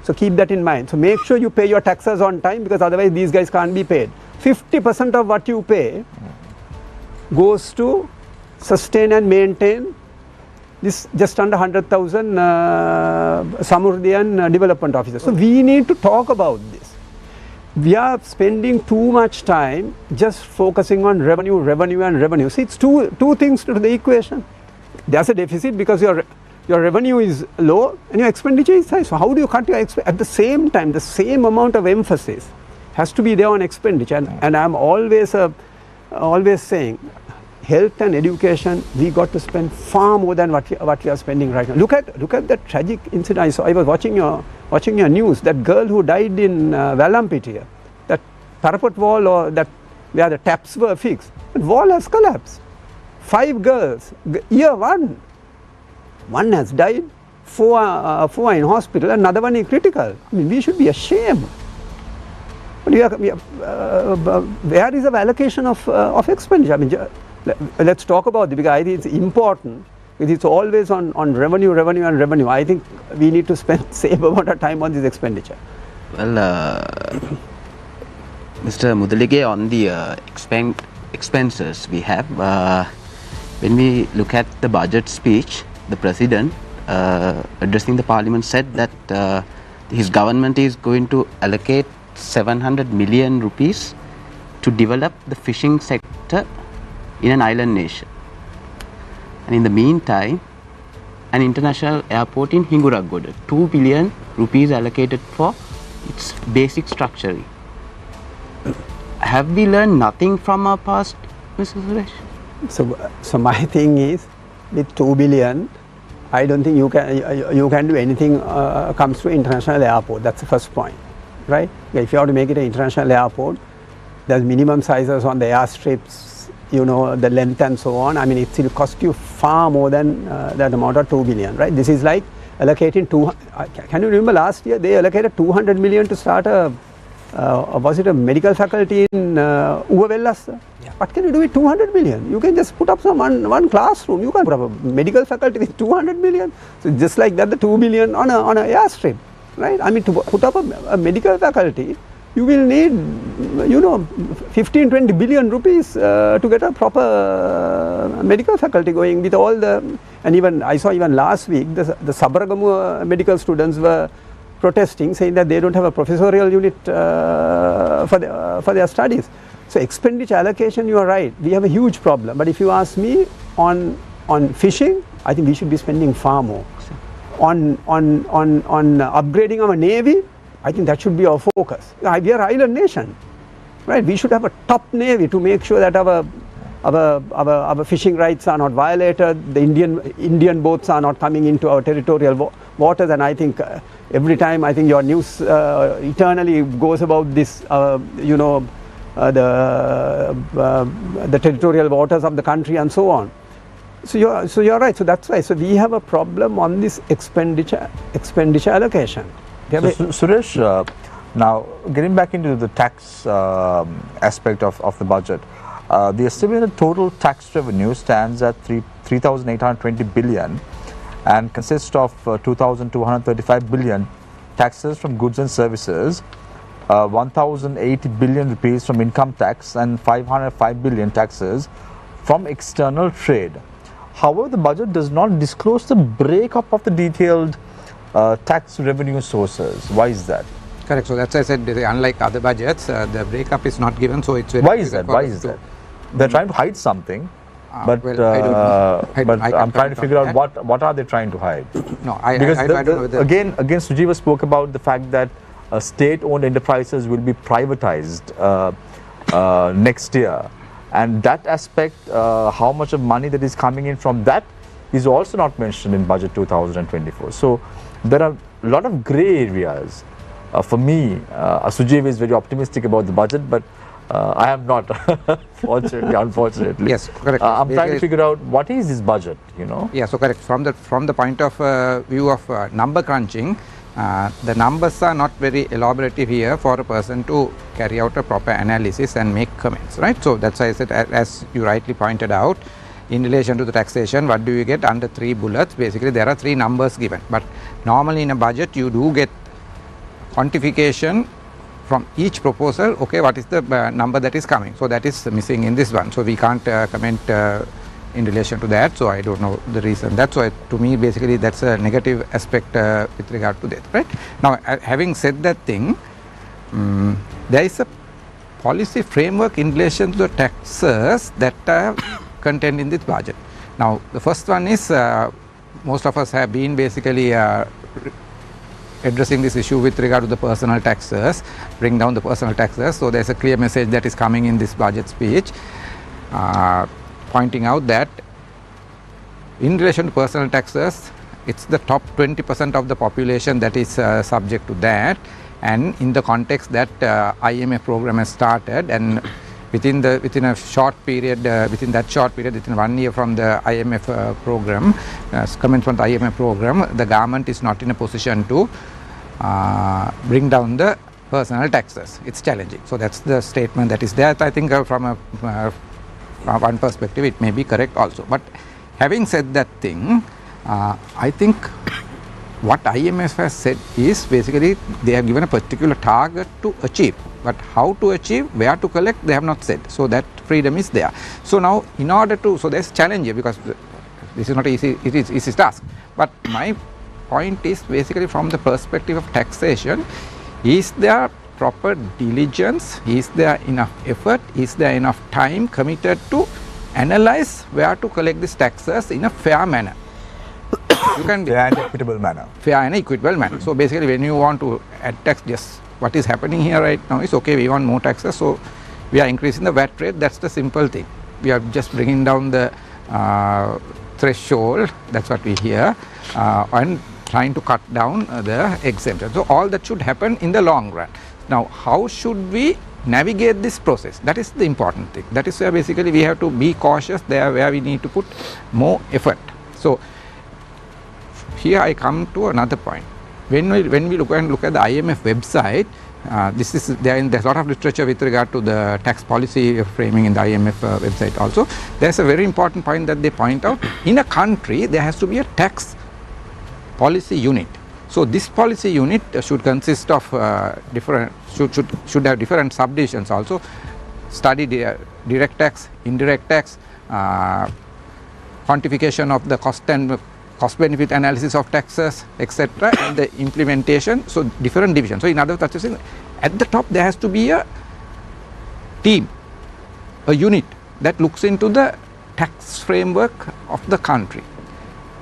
So keep that in mind. So make sure you pay your taxes on time, because otherwise these guys can't be paid. 50% of what you pay goes to sustain and maintain this just under 100,000 Samurdhi development officers. So we need to talk about this. We are spending too much time just focusing on revenue. See, it's two things to the equation. There's a deficit because your revenue is low and your expenditure is high. So how do you cut your expenditure? At the same time, the same amount of emphasis has to be there on expenditure, and I'm always saying, health and education, we got to spend far more than what we are spending right now. Look at that tragic incident. I was watching your news. That girl who died in Valampitiya, that parapet wall or that where the taps were fixed, that wall has collapsed. 5 girls, year 1 has died, 4 are in hospital, another one is critical. I mean, we should be ashamed. Where is the allocation of expenditure? I mean, let's talk about it, because I think it's important, because it's always on revenue. I think we need to spend same amount of time on this expenditure. Well, Mr. Mudalige, on the expenses we have, when we look at the budget speech, the President addressing the Parliament said that his government is going to allocate 700 million rupees to develop the fishing sector in an island nation. And in the meantime, an international airport in Hinguragoda, 2 billion rupees allocated for its basic structuring. Have we learned nothing from our past, Mr. Suresh? So my thing is, with 2 billion, I don't think you can do anything comes to international airport. That's the first point, right? If you have to make it an international airport, there's minimum sizes on the airstrips, you know, the length and so on. I mean, it will cost you far more than that amount of 2 billion, right? This is like allocating can you remember last year they allocated 200 million to start was it a medical faculty in Uvavellassa? Yeah. What can you do with 200 million? You can just put up one classroom. You can put up a medical faculty with 200 million. So just like that, the 2 billion on an airstrip, right? I mean, to put up a medical faculty you will need, 15-20 billion rupees to get a proper medical faculty going with all the, and even I saw even last week the Sabaragamu medical students were protesting, saying that they don't have a professorial unit for their studies. So expenditure allocation, you are right, we have a huge problem. But if you ask me on fishing, I think we should be spending far more. On upgrading our navy, I think that should be our focus. We are an island nation, right? We should have a top navy to make sure that our fishing rights are not violated. The Indian boats are not coming into our territorial waters. And I think every time, I think your news eternally goes about this, the territorial waters of the country and so on. So you're right. So that's why. So we have a problem on this expenditure allocation. So, Suresh, now getting back into the tax aspect of the budget, the estimated total tax revenue stands at 3,820 billion and consists of 2,235 billion taxes from goods and services, 1,080 billion rupees from income tax and 505 billion taxes from external trade. However, the budget does not disclose the breakup of the detailed tax revenue sources. Why is that? Correct. So that's why I said, unlike other budgets, the breakup is not given. So it's very why is that? Why is that? They're trying to hide something, but well, I don't know. but I'm trying to figure out what are they trying to hide? No, because I don't know whether again Sujiva spoke about the fact that state-owned enterprises will be privatized next year, and that aspect, how much of money that is coming in from that, is also not mentioned in budget 2024. So there are a lot of grey areas. For me, Sujiv is very optimistic about the budget, but I am not, unfortunately. Yes, correct. I'm trying to figure out what is this budget, Yeah, so correct. From the point of view of number crunching, the numbers are not very elaborative here for a person to carry out a proper analysis and make comments, right? So that's why I said, as you rightly pointed out, in relation to the taxation, what do you get under 3 bullets? Basically, there are 3 numbers given. But normally in a budget, you do get quantification from each proposal. Okay, what is the number that is coming? So that is missing in this one. So we can't comment in relation to that. So I don't know the reason. That's why, to me, basically, that's a negative aspect with regard to that, right? Now, having said that thing, there is a policy framework in relation to the taxes that are contained in this budget. Now, the first one is most of us have been basically addressing this issue with regard to the personal taxes, bring down the personal taxes. So there's a clear message that is coming in this budget speech, pointing out that in relation to personal taxes, it's the top 20% of the population that is subject to that, and in the context that IMF program has started, and within a short period, within 1 year from the IMF program, commencement from the IMF program, the government is not in a position to bring down the personal taxes. It's challenging. So that's the statement that is there. I think from one perspective, it may be correct also. But having said that thing, I think what IMF has said is basically they have given a particular target to achieve. But how to achieve, where to collect, they have not said. So that freedom is there. So now, in order to, so there's challenge here, because this is not easy. It is easy task. But my point is basically from the perspective of taxation, is there proper diligence? Is there enough effort? Is there enough time committed to analyze where to collect these taxes in a fair manner? You can fair and equitable manner. Fair and equitable manner. So basically, when you want to add tax, just what is happening here right now is, okay, we want more taxes, so we are increasing the VAT rate. That's the simple thing. We are just bringing down the threshold, that's what we hear, and trying to cut down the exemption. So all that should happen in the long run. Now, how should we navigate this process? That is the important thing. That is where basically we have to be cautious there, where we need to put more effort. So here I come to another point. When we look at the IMF website, there's a lot of literature with regard to the tax policy framing in the IMF website also. There's a very important point that they point out. In a country, there has to be a tax policy unit. So this policy unit should consist of different should have different subdivisions also. Study direct tax, indirect tax, quantification of the cost and cost benefit analysis of taxes, etc., and the implementation. So different divisions. So in other words, at the top there has to be a team, a unit that looks into the tax framework of the country,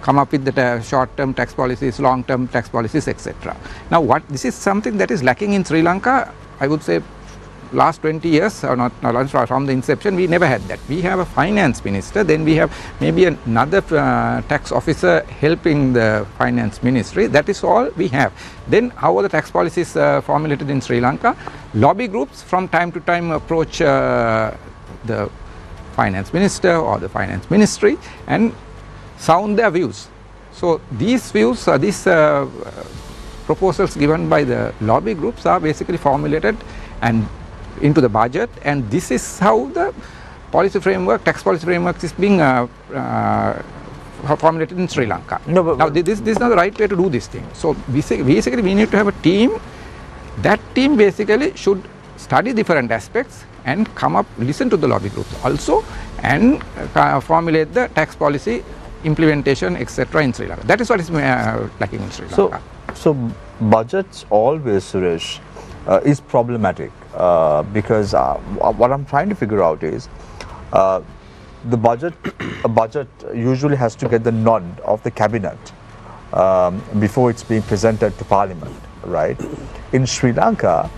come up with the short-term tax policies, long-term tax policies, etc. Now, this is something that is lacking in Sri Lanka. I would say last 20 years, or not from the inception, we never had that. We have a finance minister, then we have maybe another tax officer helping the finance ministry. That is all we have. Then how are the tax policies formulated in Sri Lanka? Lobby groups from time to time approach the finance minister or the finance ministry and sound their views. So these views, these proposals given by the lobby groups are basically formulated and into the budget, and this is how the policy framework, tax policy framework is being formulated in Sri Lanka. No, but now this is not the right way to do this thing. So basically we need to have a team. That team basically should study different aspects and come up, listen to the lobby groups also, and formulate the tax policy implementation, etc. in Sri Lanka. That is what is lacking in Sri Lanka. So budgets always, Suresh, is problematic because what I'm trying to figure out is a budget usually has to get the nod of the cabinet before it's being presented to Parliament, right? In Sri Lanka,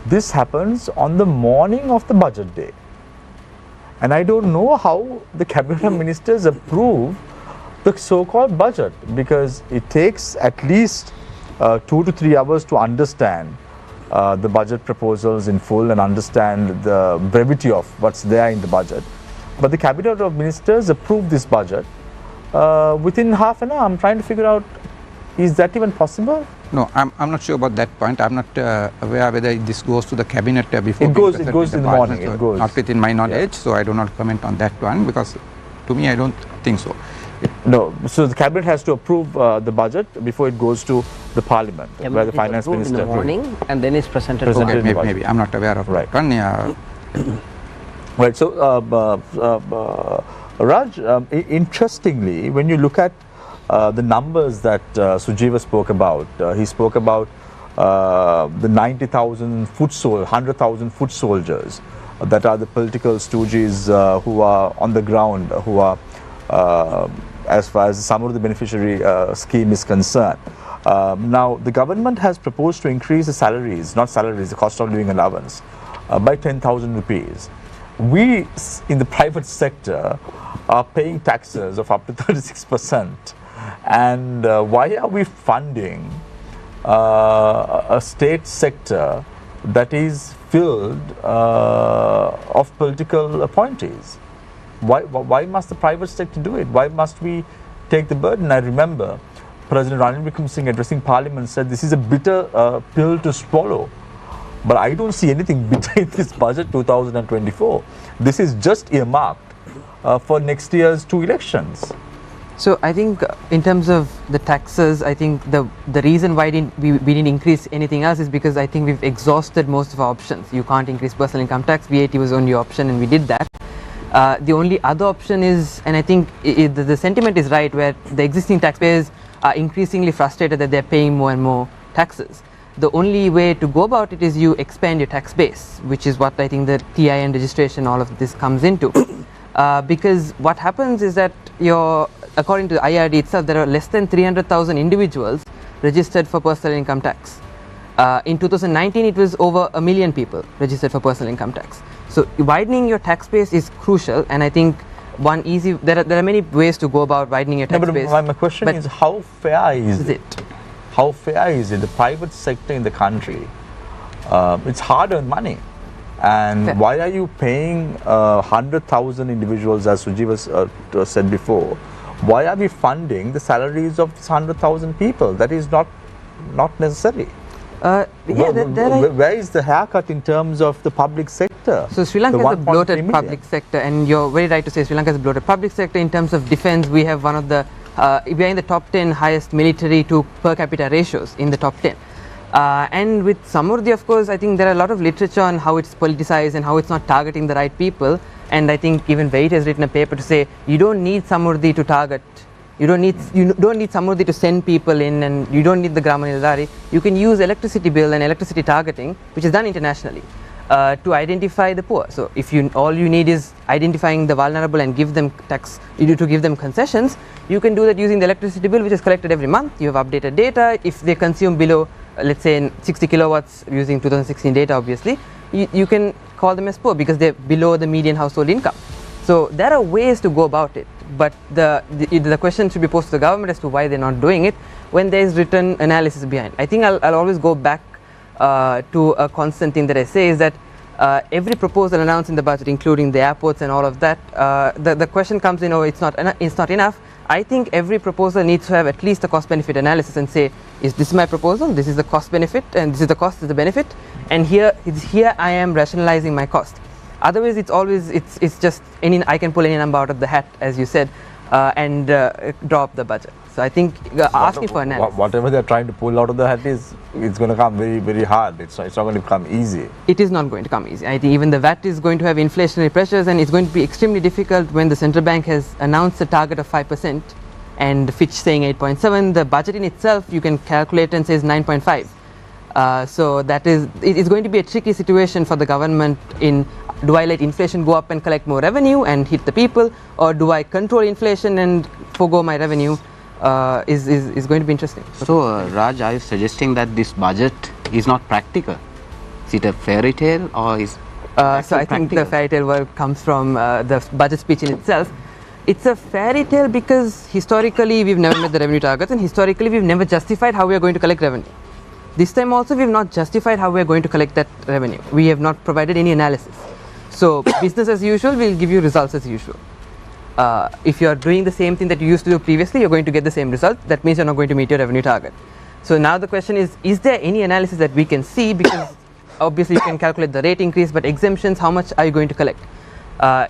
this happens on the morning of the budget day, and I don't know how the cabinet ministers approve the so-called budget, because it takes at least 2 to 3 hours to understand the budget proposals in full and understand the brevity of what's there in the budget. But the cabinet of ministers approved this budget within half an hour. I'm trying to figure out, is that even possible? No, I'm not sure about that point. I'm not aware whether this goes to the cabinet before. It goes in the morning. So it goes. Not within my knowledge, so I do not comment on that one, because to me I don't think so. No, so the cabinet has to approve the budget before it goes to the Parliament, where the finance minister in the morning, and then it's presented. Presented. Okay, maybe I'm not aware of right. that one. Yeah. Right. So, Raj, interestingly, when you look at the numbers that Sujiva spoke about, he spoke about the 90,000 foot soldiers, 100,000 foot soldiers that are the political stooges who are on the ground, who are as far as some of the beneficiary scheme is concerned. Now, the government has proposed to increase the salaries, not salaries, the cost of living allowance, by 10,000 rupees. We in the private sector are paying taxes of up to 36%. And why are we funding a state sector that is filled of political appointees? Why must the private sector do it? Why must we take the burden? I remember President Ranil Wickremesinghe addressing Parliament said this is a bitter pill to swallow. But I don't see anything bitter in this budget 2024. This is just earmarked for next year's 2 elections. So I think in terms of the taxes, I think the reason why we didn't increase anything else is because I think we've exhausted most of our options. You can't increase personal income tax, VAT was only option, and we did that. The only other option is, and I think the sentiment is right, where the existing taxpayers are increasingly frustrated that they're paying more and more taxes. The only way to go about it is you expand your tax base, which is what I think the TIN registration, all of this comes into. Because what happens is that according to the IRD itself, there are less than 300,000 individuals registered for personal income tax. In 2019, it was over 1 million people registered for personal income tax. So widening your tax base is crucial, and I think there are many ways to go about widening your tax base. My question is, how fair is it? How fair is it? The private sector in the country, it's hard-earned money. And fair. Why are you paying 100,000 individuals, as Sujiva said before? Why are we funding the salaries of 100,000 people? That is not necessary. Where is the haircut in terms of the public sector? So Sri Lanka is a bloated public sector, and you're very right to say Sri Lanka is a bloated public sector. In terms of defense, we have one of the we are in the top 10 highest military to per capita ratios in the top 10. And with Samurdhi, of course, I think there are a lot of literature on how it's politicized and how it's not targeting the right people. And I think even Veit has written a paper to say you don't need Samurdhi to target. You don't need Samurdhi to send people in, and you don't need the Grama Niladhari. You can use electricity bill and electricity targeting, which is done internationally, to identify the poor. So if all you need is identifying the vulnerable and give them tax, to give them concessions, you can do that using the electricity bill, which is collected every month. You have updated data. If they consume below, let's say 60 kilowatts using 2016 data, obviously, you can call them as poor because they're below the median household income. So there are ways to go about it, but the question should be posed to the government as to why they're not doing it when there is written analysis behind. I think I'll always go back to a constant thing that I say is that every proposal announced in the budget, including the airports and all of that, the question comes in, oh, it's not enough. I think every proposal needs to have at least a cost-benefit analysis and say, is this my proposal? This is the cost-benefit, and this is the cost, this is the benefit, and here I am rationalizing my cost. Otherwise, it's just I can pull any number out of the hat, as you said, and draw up the budget. So I think asking for analysis. Whatever they're trying to pull out of the hat it's going to come very, very hard. It's not going to come easy. It is not going to come easy. I think even the VAT is going to have inflationary pressures, and it's going to be extremely difficult when the central bank has announced a target of 5% and Fitch saying 8.7. The budget in itself you can calculate and says 9.5. So it's going to be a tricky situation for the government in, do I let inflation go up and collect more revenue and hit the people, or do I control inflation and forgo my revenue? Is going to be interesting. So Raj, are you suggesting that this budget is not practical? Is it a fairy tale or is so I think the fairy tale word comes from the budget speech in itself. It's a fairy tale because historically we've never met the revenue targets, and historically we've never justified how we are going to collect revenue. This time also we've not justified how we are going to collect that revenue. We have not provided any analysis. So business as usual, we'll give you results as usual. If you are doing the same thing that you used to do previously, you're going to get the same result. That means you're not going to meet your revenue target. So now the question is there any analysis that we can see? Because obviously you can calculate the rate increase, but exemptions, how much are you going to collect?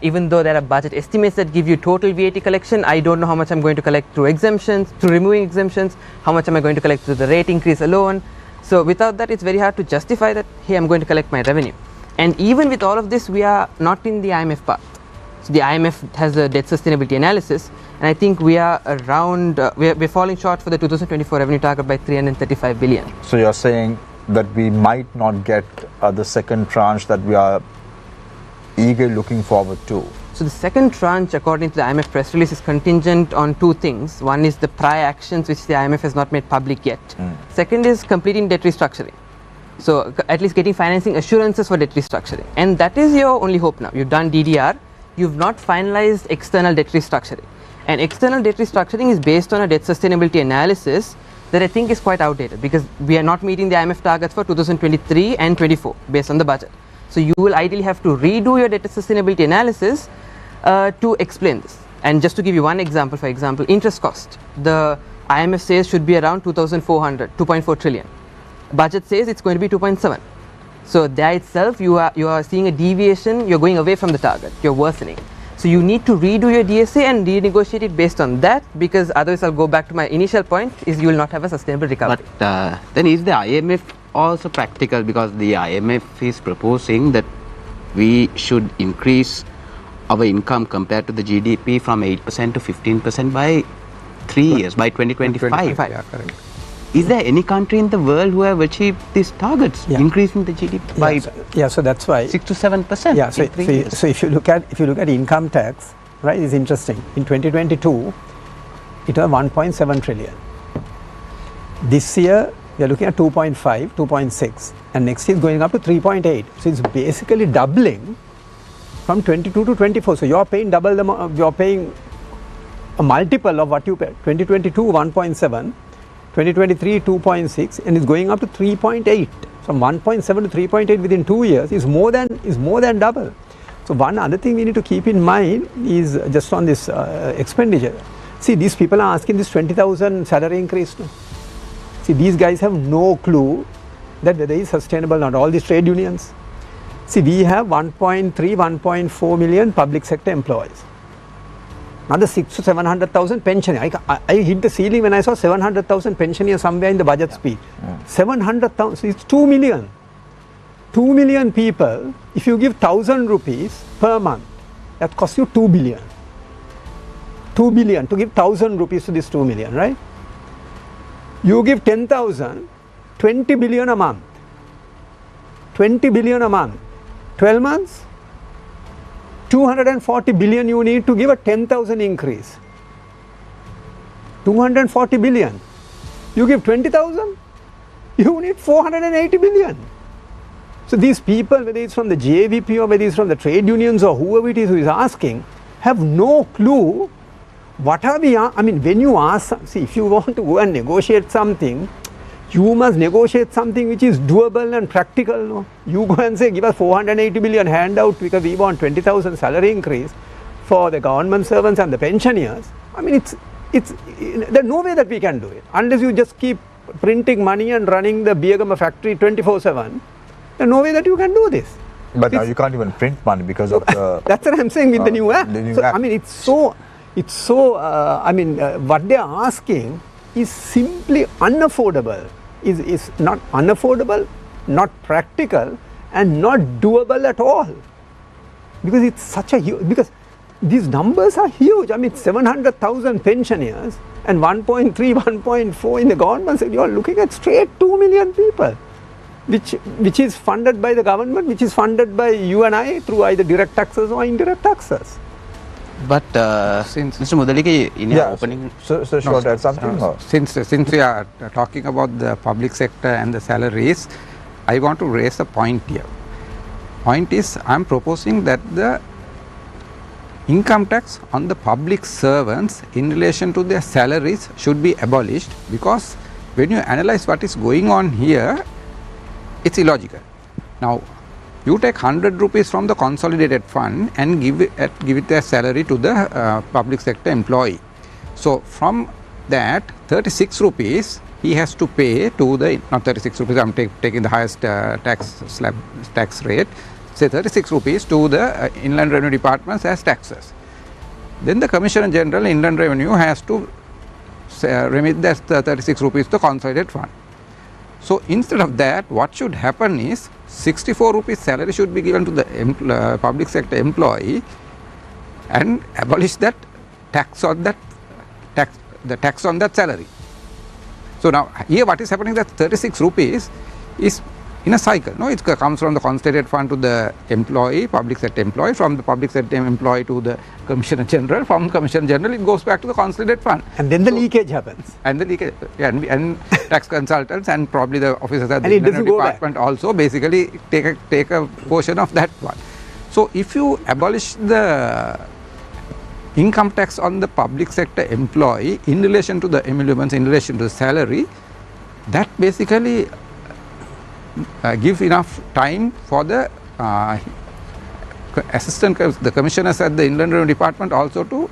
Even though there are budget estimates that give you total VAT collection, I don't know how much I'm going to collect through exemptions, through removing exemptions, how much am I going to collect through the rate increase alone. So without that, it's very hard to justify that, hey, I'm going to collect my revenue. And even with all of this, we are not in the IMF path. So the IMF has a debt sustainability analysis, and I think we are around, we're falling short for the 2024 revenue target by 335 billion. So you're saying that we might not get the second tranche that we are eagerly looking forward to. So the second tranche, according to the IMF press release, is contingent on two things. One is the prior actions which the IMF has not made public yet. Second is completing debt restructuring. So at least getting financing assurances for debt restructuring. And that is your only hope now. You've done DDR. You've not finalized external debt restructuring. And external debt restructuring is based on a debt sustainability analysis that I think is quite outdated, because we are not meeting the IMF targets for 2023 and 24 based on the budget. So you will ideally have to redo your debt sustainability analysis to explain this. And just to give you one example, for example, interest cost. The IMF says should be around 2.4 trillion. Budget says it's going to be 2.7. So there itself you are seeing a deviation, you're going away from the target, you're worsening. So you need to redo your DSA and renegotiate it based on that, because otherwise I'll go back to my initial point, is you will not have a sustainable recovery. But then is the IMF also practical, because the IMF is proposing that we should increase our income compared to the GDP from 8% to 15% by 3 years, by 2025. Yeah, correct. Is there any country in the world who have achieved these targets, increasing the GDP by so that's why 6 to 7%? Yeah, so if you look at income tax, right, it's interesting. In 2022, it was 1.7 trillion. This year we are looking at 2.5, 2.6, and next year is going up to 3.8. So it's basically doubling from 22 to 24. So you are paying double the you are paying a multiple of what you paid. 2022 1.7. 2023 2.6, and it's going up to 3.8. From 1.7 to 3.8 within 2 years is more than double. So one other thing we need to keep in mind is just on this expenditure. See, these people are asking this 20,000 salary increase. No? See, these guys have no clue that whether it's sustainable or not. All these trade unions. See, we have 1.3, 1.4 million public sector employees. another 6 to 700,000 pensioners. I hit the ceiling when I saw 700,000 pensioners somewhere in the budget speech. 700,000, so it's 2 million. 2 million people, if you give 1,000 rupees per month, that costs you 2 billion. 2 billion to give 1,000 rupees to this 2 million, right? You give 10,000, 20 billion a month. 20 billion a month. 12 months, 240 billion you need to give a 10,000 increase. 240 billion. You give 20,000, you need 480 billion. So these people, whether it's from the JVP or whether it's from the trade unions or whoever it is who is asking, have no clue what are we, I mean, when you ask, see, if you want to go and negotiate something, you must negotiate something which is doable and practical. No? You go and say, give us 480 billion handout because we want 20,000 salary increase for the government servants and the pensioners. I mean, there's no way that we can do it. Unless you just keep printing money and running the Biagama factory 24/7, there's no way that you can do this. But now you can't even print money because of the... That's what I'm saying with the new act. I mean, what they are asking is simply unaffordable. Is not unaffordable, not practical, and not doable at all. Because it's such a huge, because these numbers are huge. I mean, 700,000 pensioners and 1.3, 1.4 in the government. You are looking at straight 2 million people, which is funded by the government, which is funded by you and I through either direct taxes or indirect taxes. But since Mr. Mudalike, in your opening... So should I add something? Since we are talking about the public sector and the salaries, I want to raise a point here. Point is, I am proposing that the income tax on the public servants in relation to their salaries should be abolished, because when you analyze what is going on here, it's illogical. Now, you take 100 rupees from the consolidated fund and give it as salary to the public sector employee. So from that 36 rupees he has to pay to the, not 36 rupees, I am taking the highest tax rate, say 36 rupees to the Inland Revenue Department as taxes. Then the Commissioner General Inland Revenue has to remit that 36 rupees to the consolidated fund. So instead of that, what should happen is 64 rupees salary should be given to the public sector employee and abolish that tax on that tax on that salary. So now here what is happening, that 36 rupees is in a cycle. No, it comes from the consolidated fund to the employee, public sector employee, from the public sector employee to the Commissioner General, from Commissioner General it goes back to the consolidated fund. And then the leakage happens. And the leakage, and tax consultants and probably the officers at the Inland Department also basically take a portion of that one. So if you abolish the income tax on the public sector employee in relation to the emoluments, in relation to the salary, that basically give enough time for the the commissioners at the Inland Revenue Department also to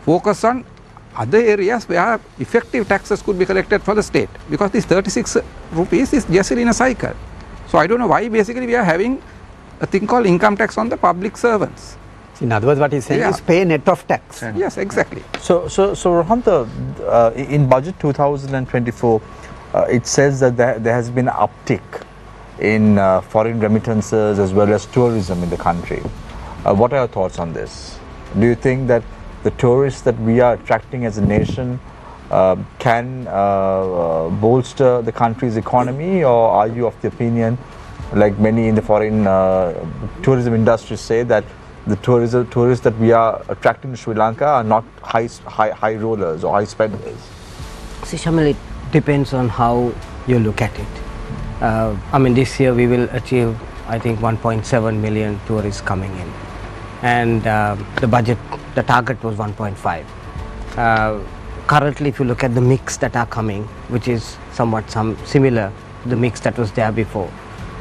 focus on other areas where effective taxes could be collected for the state, because this 36 rupees is just in a cycle. So I don't know why basically we are having a thing called income tax on the public servants. In other words, what he's saying is pay net of tax. Yes, exactly. So Rohanta, in budget 2024, it says that there has been an uptick in foreign remittances as well as tourism in the country. What are your thoughts on this? Do you think that the tourists that we are attracting as a nation can bolster the country's economy, or are you of the opinion, like many in the foreign tourism industry say, that the tourists that we are attracting to Sri Lanka are not high rollers or high spenders? See, Shamil, it depends on how you look at it. I mean, this year we will achieve, I think, 1.7 million tourists coming in, and the budget, the target was 1.5. Currently, if you look at the mix that are coming, which is somewhat similar to the mix that was there before.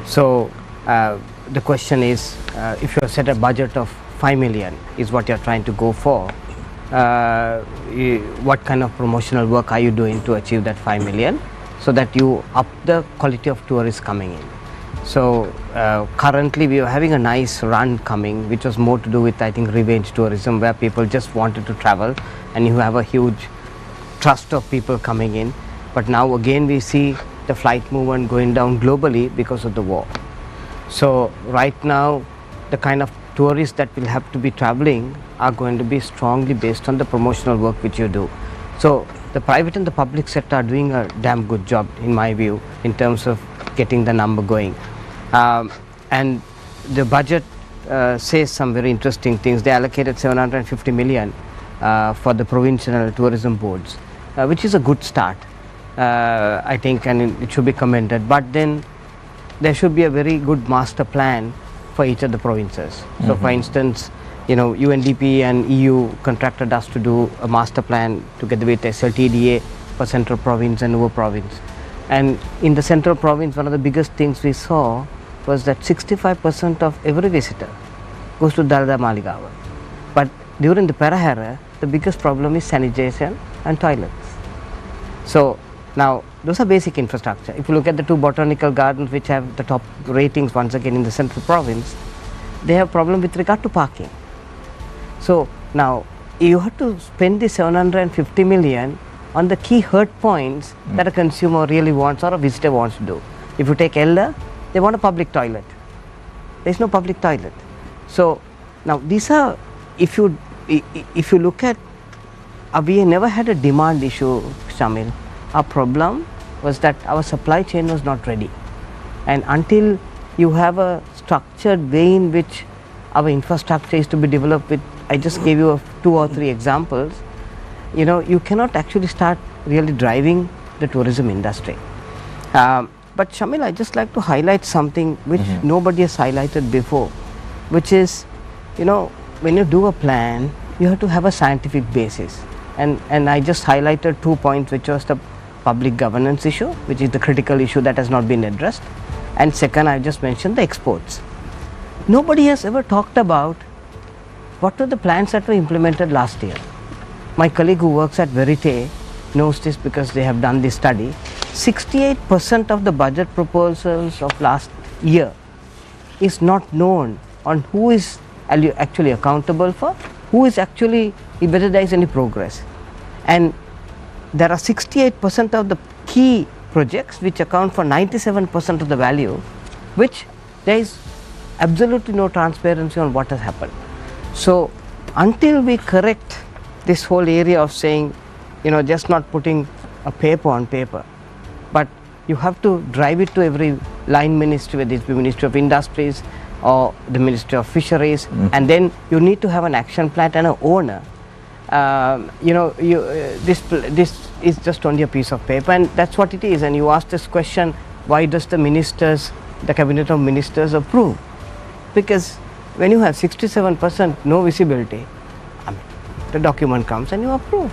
So the question is, if you set a budget of 5 million is what you're trying to go for, what kind of promotional work are you doing to achieve that 5 million, so that you up the quality of tourists coming in? So currently we are having a nice run coming, which was more to do with, I think, revenge tourism, where people just wanted to travel, and you have a huge trust of people coming in. But now again we see the flight movement going down globally because of the war. So right now the kind of tourists that will have to be traveling are going to be strongly based on the promotional work which you do. So the private and the public sector are doing a damn good job, in my view, in terms of getting the number going. And the budget says some very interesting things. They allocated 750 million for the provincial tourism boards, which is a good start, I think, and it should be commended. But then there should be a very good master plan for each of the provinces. So for instance, UNDP and EU contracted us to do a master plan together with SLTDA for Central Province and Nuwa Province. And in the Central Province, one of the biggest things we saw was that 65% of every visitor goes to Dalda Maligawa. But during the Perahera, the biggest problem is sanitation and toilets. So now those are basic infrastructure. If you look at the two botanical gardens which have the top ratings once again in the Central Province, they have problem with regard to parking. So now you have to spend the 750 million on the key hurt points that a consumer really wants or a visitor wants to do. If you take Elder, they want a public toilet. There is no public toilet. So now these are, if you look at, we never had a demand issue, Shamil. Our problem was that our supply chain was not ready. And until you have a structured way in which our infrastructure is to be developed with, I just gave you 2 or 3 examples, you cannot actually start really driving the tourism industry. But Shamil, I just like to highlight something which nobody has highlighted before, which is, when you do a plan, you have to have a scientific basis. And I just highlighted 2 points, which was the public governance issue, which is the critical issue that has not been addressed. And second, I just mentioned the exports. Nobody has ever talked about what were the plans that were implemented last year. My colleague who works at Verite knows this because they have done this study. 68% of the budget proposals of last year is not known on who is actually accountable for, who is actually, whether there is any progress. And there are 68% of the key projects which account for 97% of the value, which there is absolutely no transparency on what has happened. So until we correct this whole area of saying, just not putting a paper on paper, but you have to drive it to every line ministry, whether it be Ministry of Industries or the Ministry of Fisheries, and then you need to have an action plan and an owner. This is just only a piece of paper, and that's what it is. And you ask this question, why does the cabinet of ministers approve? Because when you have 67% no visibility, the document comes and you approve.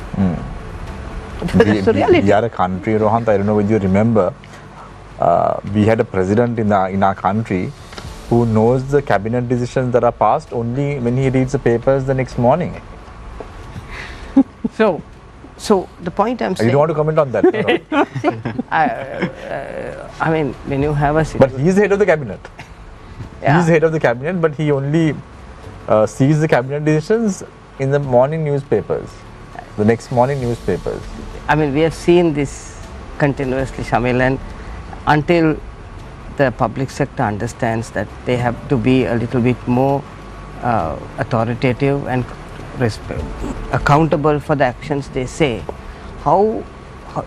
That's the reality. We are a country, Rohan, I don't know whether you remember, we had a president in our country who knows the cabinet decisions that are passed only when he reads the papers the next morning. So the point I'm saying... You don't want to comment on that? No? I mean, when you have a... But he is the head of the cabinet. Yeah. He is the head of the cabinet, but he only sees the cabinet decisions in the morning newspapers, the next morning newspapers. I mean, we have seen this continuously, Shamil, and until the public sector understands that they have to be a little bit more authoritative and accountable for the actions they say,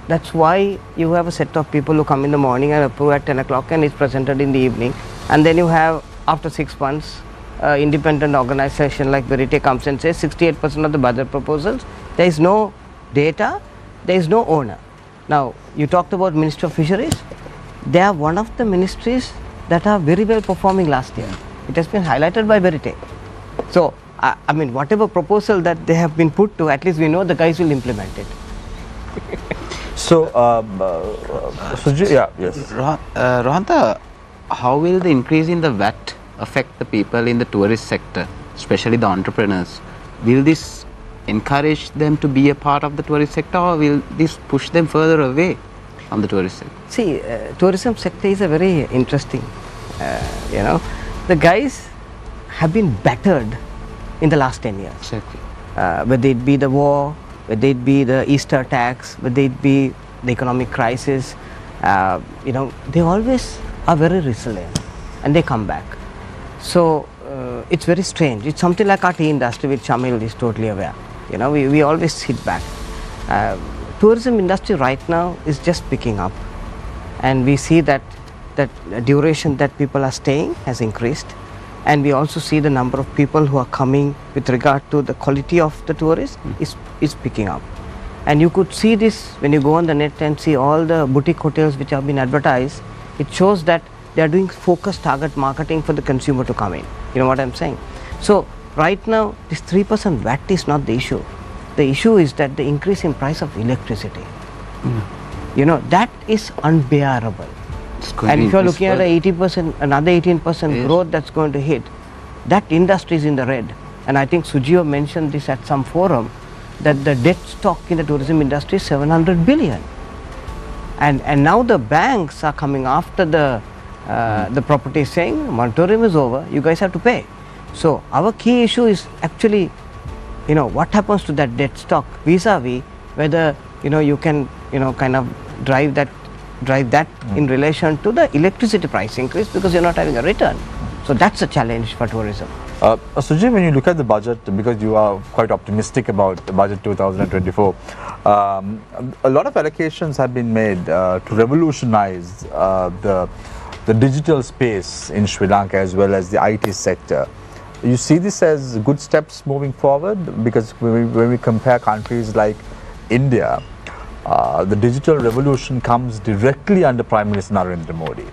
that's why you have a set of people who come in the morning and approve at 10 o'clock and is presented in the evening, and then you have, after 6 months, independent organization like Verite comes and says 68% of the budget proposals, there is no data, there is no owner. Now, you talked about Ministry of Fisheries. They are one of the ministries that are very well performing last year. It has been highlighted by Verite. So, I mean, whatever proposal that they have been put to, at least we know the guys will implement it. So, Sujit, yeah, yes. Rohanta, how will the increase in the VAT affect the people in the tourist sector, especially the entrepreneurs? Will this encourage them to be a part of the tourist sector, or will this push them further away from the tourist sector? See, tourism sector is a very interesting You know, the guys have been battered in the last 10 years. Exactly. Whether it be the war, whether it be the Easter attacks, whether it be the economic crisis, you know, they always are very resilient and they come back. So it's very strange. It's something like our tea industry, which Shamil is totally aware. You know, we always hit back. Tourism industry right now is just picking up, and we see that duration that people are staying has increased, and we also see the number of people who are coming with regard to the quality of the tourists is picking up. And you could see this when you go on the net and see all the boutique hotels which have been advertised. It shows that they are doing focused target marketing for the consumer to come in. You know what I'm saying? So right now this 3% VAT is not the issue. The issue is that the increase in price of electricity. You know, that is unbearable. And if you are looking at a 80%, another 18% growth that's going to hit, that industry is in the red. And I think Sujio mentioned this at some forum, that the debt stock in the tourism industry is 700 billion. And now the banks are coming after the property, saying moratorium is over, you guys have to pay. So our key issue is actually, you know, what happens to that debt stock vis-a-vis whether, you know, you can, you know, kind of drive that in relation to the electricity price increase, because you're not having a return. So that's a challenge for tourism. Sujit, when you look at the budget, because you are quite optimistic about the budget 2024, a lot of allocations have been made to revolutionize the digital space in Sri Lanka as well as the IT sector. You see this as good steps moving forward? Because when we compare countries like India, the digital revolution comes directly under Prime Minister Narendra Modi.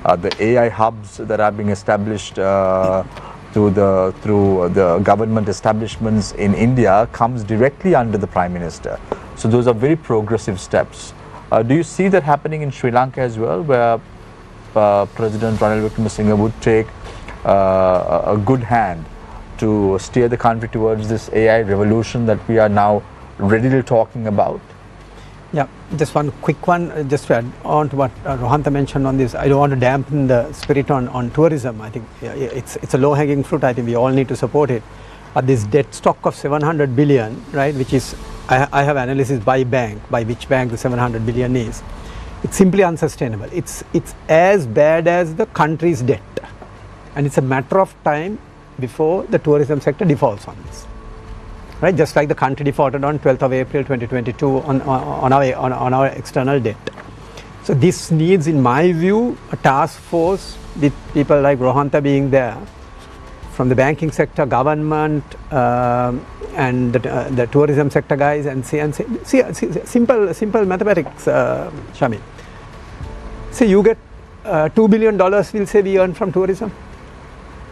The AI hubs that are being established through the government establishments in India comes directly under the Prime Minister. So those are very progressive steps. Do you see that happening in Sri Lanka as well, where President Ranil Wickremesinghe would take a good hand to steer the country towards this AI revolution that we are now readily talking about? Yeah, just one quick one, just to add on to what Rohantha mentioned on this. I don't want to dampen the spirit on tourism. I think it's a low-hanging fruit. I think we all need to support it. This debt stock of 700 billion, right, which is, I have analysis by bank, by which bank the 700 billion is. It's simply unsustainable. It's as bad as the country's debt. And it's a matter of time before the tourism sector defaults on this. Right, just like the country defaulted on 12th of April 2022 on our external debt. So this needs, in my view, a task force with people like Rohantha being there, from the banking sector, government, and the tourism sector guys, and see simple mathematics, Shamil. Say you get $2 billion, we'll say we earn from tourism,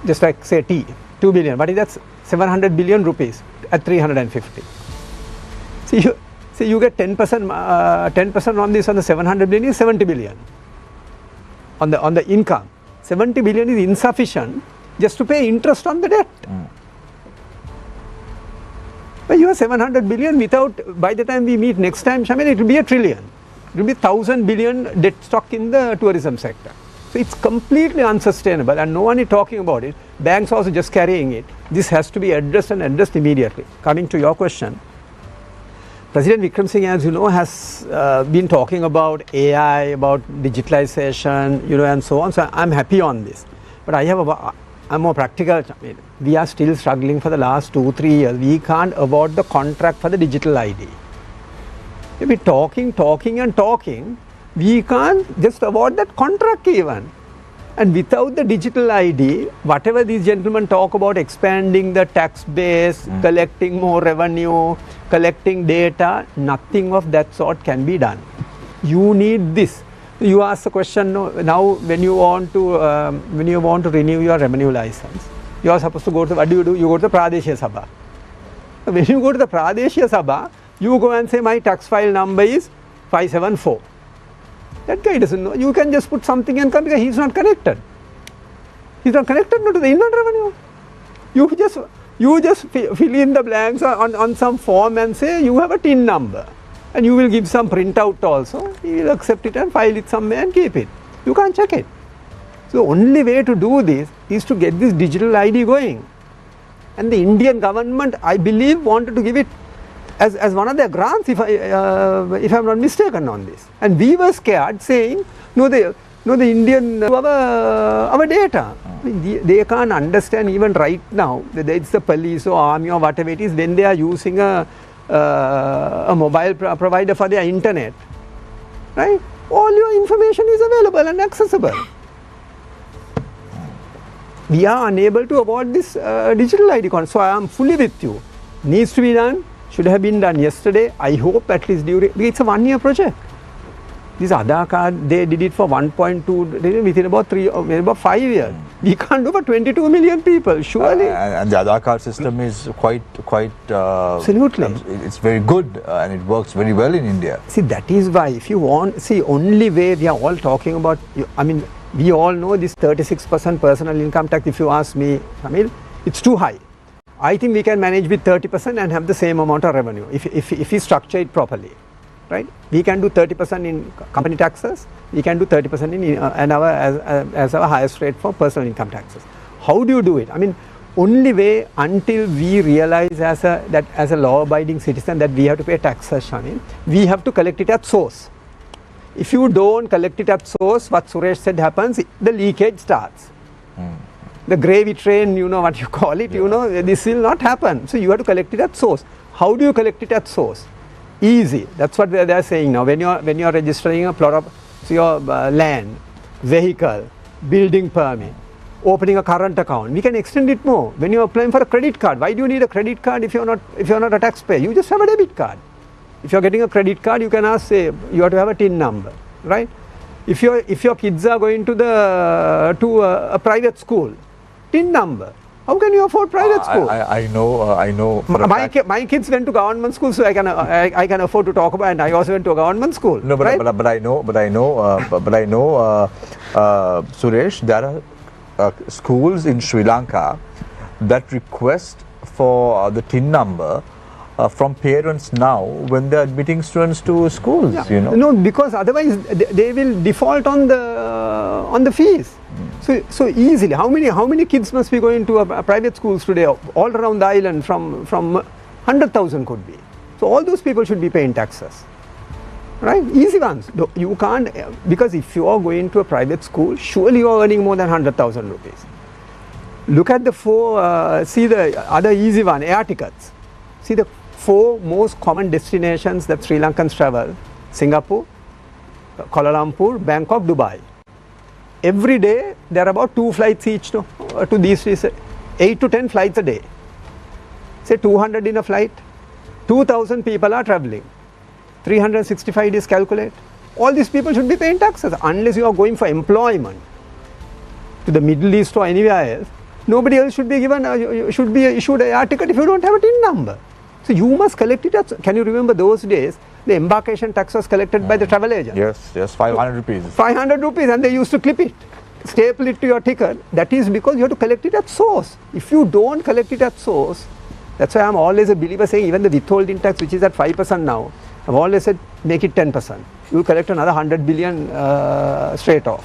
just like say tea, 2 billion. What is that? 700 billion rupees at 350. See, you get 10% on this, on the 700 billion is 70 billion on the income. 70 billion is insufficient just to pay interest on the debt. But you have 700 billion without, by the time we meet next time, Shamil, it will be $1 trillion. It will be 1,000 billion debt stock in the tourism sector. So it's completely unsustainable, and no one is talking about it. Banks also just carrying it. This has to be addressed, and addressed immediately. Coming to your question, President Wickremesinghe, as you know, has been talking about AI, about digitalization, you know, and so on. So I'm happy on this. But I'm more practical. We are still struggling for the last 2-3 years. We can't award the contract for the digital ID. We'll be talking, we can't just award that contract even. And without the digital ID, whatever these gentlemen talk about expanding the tax base, collecting more revenue, collecting data, nothing of that sort can be done. You need this. You ask the question now, when you want to renew your revenue license, you are supposed to go to, what do? You go to the Pradeshya Sabha. When you go to the Pradeshya Sabha, you go and say my tax file number is 574. That guy doesn't know. You can just put something and come, because he's not connected. He's not connected to the inland revenue. You just fill in the blanks on some form and say you have a TIN number, and you will give some printout also. He will accept it and file it somewhere and keep it. You can't check it. So the only way to do this is to get this digital ID going. And the Indian government, I believe, wanted to give it as one of their grants, if I'm not mistaken on this. And we were scared, saying, no, the Indian, our data. I mean, they can't understand even right now, whether it's the police or army or whatever it is, when they are using a mobile provider for their internet, right? All your information is available and accessible. We are unable to avoid this digital ID card. So I am fully with you. Needs to be done, should have been done yesterday. I hope at least it's a 1-year project. This Aadhaar card, they did it for 1.2, within about 5 years. We can't do for 22 million people, surely. And the Aadhaar card system is quite absolutely. It's very good and it works very well in India. See, that is why, if you want, see, only way we are all talking about, I mean, we all know this 36% personal income tax. If you ask me, I mean, it's too high. I think we can manage with 30% and have the same amount of revenue if we structure it properly, right? We can do 30% in company taxes. We can do 30% in as our highest rate for personal income taxes. How do you do it? I mean, only way until we realize as a law-abiding citizen that we have to pay taxes, Shamil, we have to collect it at source. If you don't collect it at source, what Suresh said happens, the leakage starts. The gravy train, you know what you call it, you know, this will not happen. So you have to collect it at source. How do you collect it at source? Easy. That's what they are saying now. When you are registering a plot of your land, vehicle, building permit, opening a current account, we can extend it more. When you are applying for a credit card, why do you need a credit card if you are not a taxpayer? You just have a debit card. If you are getting a credit card, you can ask, say, you have to have a TIN number, right? If your kids are going to a private school, TIN number. How can you afford private school? I know. My kids went to government school, so I can afford to talk about. And I also went to a government school. No, but I know, Suresh, there are schools in Sri Lanka that request for the TIN number from parents now when they are admitting students to schools. Yeah. You know. No, because otherwise they will default on the fees. So easily, how many kids must be going to a private schools today all around the island? From 100,000 could be. So all those people should be paying taxes, right? Easy ones. You can't, because if you are going to a private school, surely you are earning more than 100,000 rupees. Look at see the other easy one, air tickets. See the 4 most common destinations that Sri Lankans travel: Singapore, Kuala Lumpur, Bangkok, Dubai. Every day there are about 2 flights each to these 8 to 10 flights a day. Say 200 in a flight, 2,000 people are traveling. 365 days calculate. All these people should be paying taxes unless you are going for employment to the Middle East or anywhere else. Nobody else should be given should be issued a air ticket if you don't have a TIN number. So you must collect it. Can you remember those days? The embarkation tax was collected by the travel agent. Yes, 500 rupees. 500 rupees, and they used to clip it, staple it to your ticket. That is because you have to collect it at source. If you don't collect it at source, that's why I'm always a believer saying even the withholding tax, which is at 5% now, I've always said make it 10%. You collect another 100 billion straight off.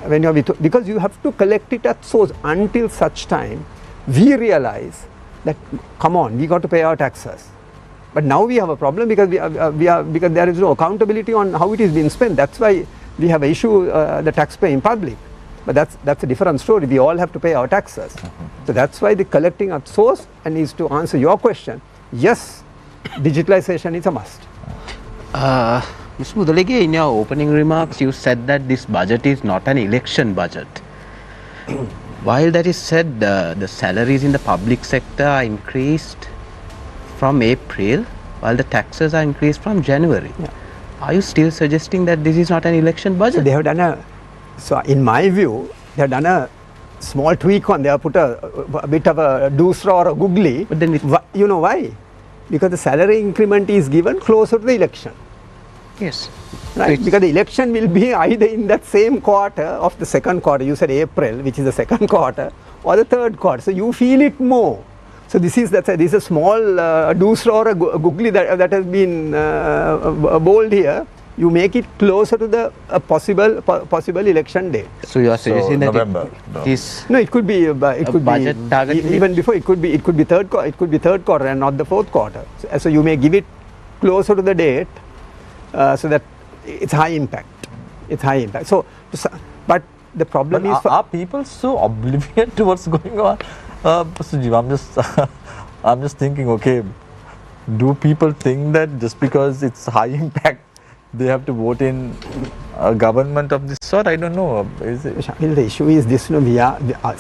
When you are because you have to collect it at source until such time we realize that, come on, we got to pay our taxes. But now we have a problem because because there is no accountability on how it is being spent. That's why we have issue the taxpayer in public. But that's a different story. We all have to pay our taxes. So that's why the collecting at source, and is to answer your question, yes, digitalization is a must. Mr. Mudalege, in your opening remarks, you said that this budget is not an election budget. While that is said, the salaries in the public sector are increased from April, while the taxes are increased from January. Yeah. Are you still suggesting that this is not an election budget? So they have done so in my view, they have done a small tweak on. They have put a bit of a doosra or a googly. But then you know why? Because the salary increment is given closer to the election. Yes. Right. Because the election will be either in that same quarter of the second quarter. You said April, which is the second quarter, or the third quarter. So you feel it more. So this is a small doosra or a googly that has been bold here you make it closer to the possible election date. So you are suggesting that November. it is No, it could be budget target even before. It could be third quarter and not the fourth quarter. So you may give it closer to the date, so that it's high impact. It's high impact. So, but the problem But is are people so oblivious to what's going on? Sujeev, I'm just thinking, okay, do people think that just because it's high impact, they have to vote in a government of this sort? I don't know. Is it? Shamil, the issue is this,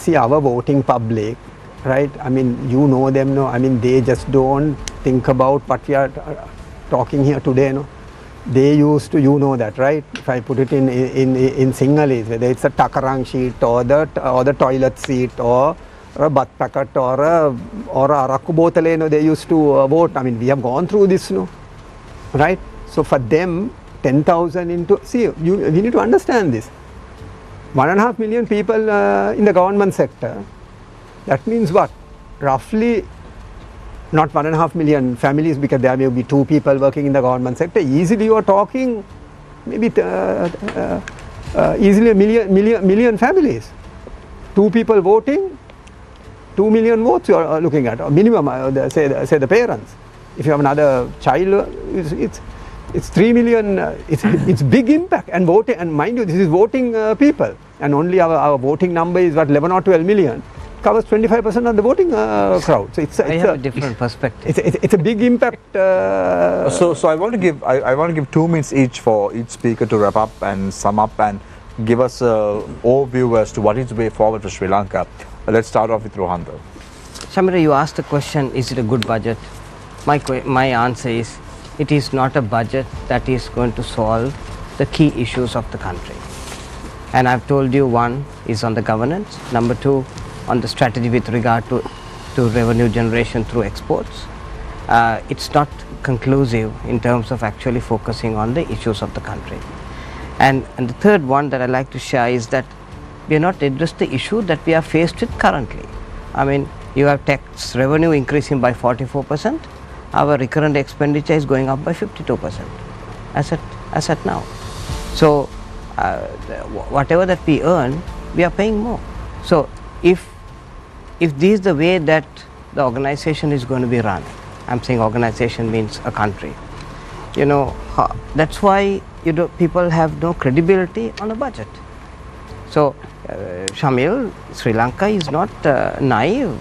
see our voting public, right? I mean, you know them, no? I mean, they just don't think about what we are talking here today, no? They used to, you know that, right? If I put it in Sinhalese, whether it's a takarang sheet or the toilet seat or a bath packet or a arakku bottle, no, they used to vote. I mean, we have gone through this, no? Right? So for them, 10,000 into, see, we need to understand this. 1.5 million people in the government sector. That means what? Roughly, not 1.5 million families, because there may be 2 people working in the government sector. Easily you are talking maybe easily a million families. 2 people voting, 2 million votes you are looking at, or minimum, say the parents. If you have another child, it's 3 million. It's big impact. And voting, and mind you, this is voting people, and only our voting number is what, 11 or 12 million. Covers 25% of the voting crowd. So I have a different perspective. It's a big impact. So I want to give 2 minutes each for each speaker to wrap up and sum up and give us an overview as to what is the way forward for Sri Lanka. Let's start off with Rohantha. Shamira, you asked the question, is it a good budget? My answer is, it is not a budget that is going to solve the key issues of the country. And I've told you, one is on the governance, number 2 on the strategy with regard to revenue generation through exports. It's not conclusive in terms of actually focusing on the issues of the country. And the third one that I like to share is that we are not addressed the issue that we are faced with currently. I mean, you have tax revenue increasing by 44%, our recurrent expenditure is going up by 52% as at now. So whatever that we earn, we are paying more. So if this is the way that the organization is going to be run, I'm saying organization means a country, that's why people have no credibility on a budget. So Shamil, Sri Lanka is not naive.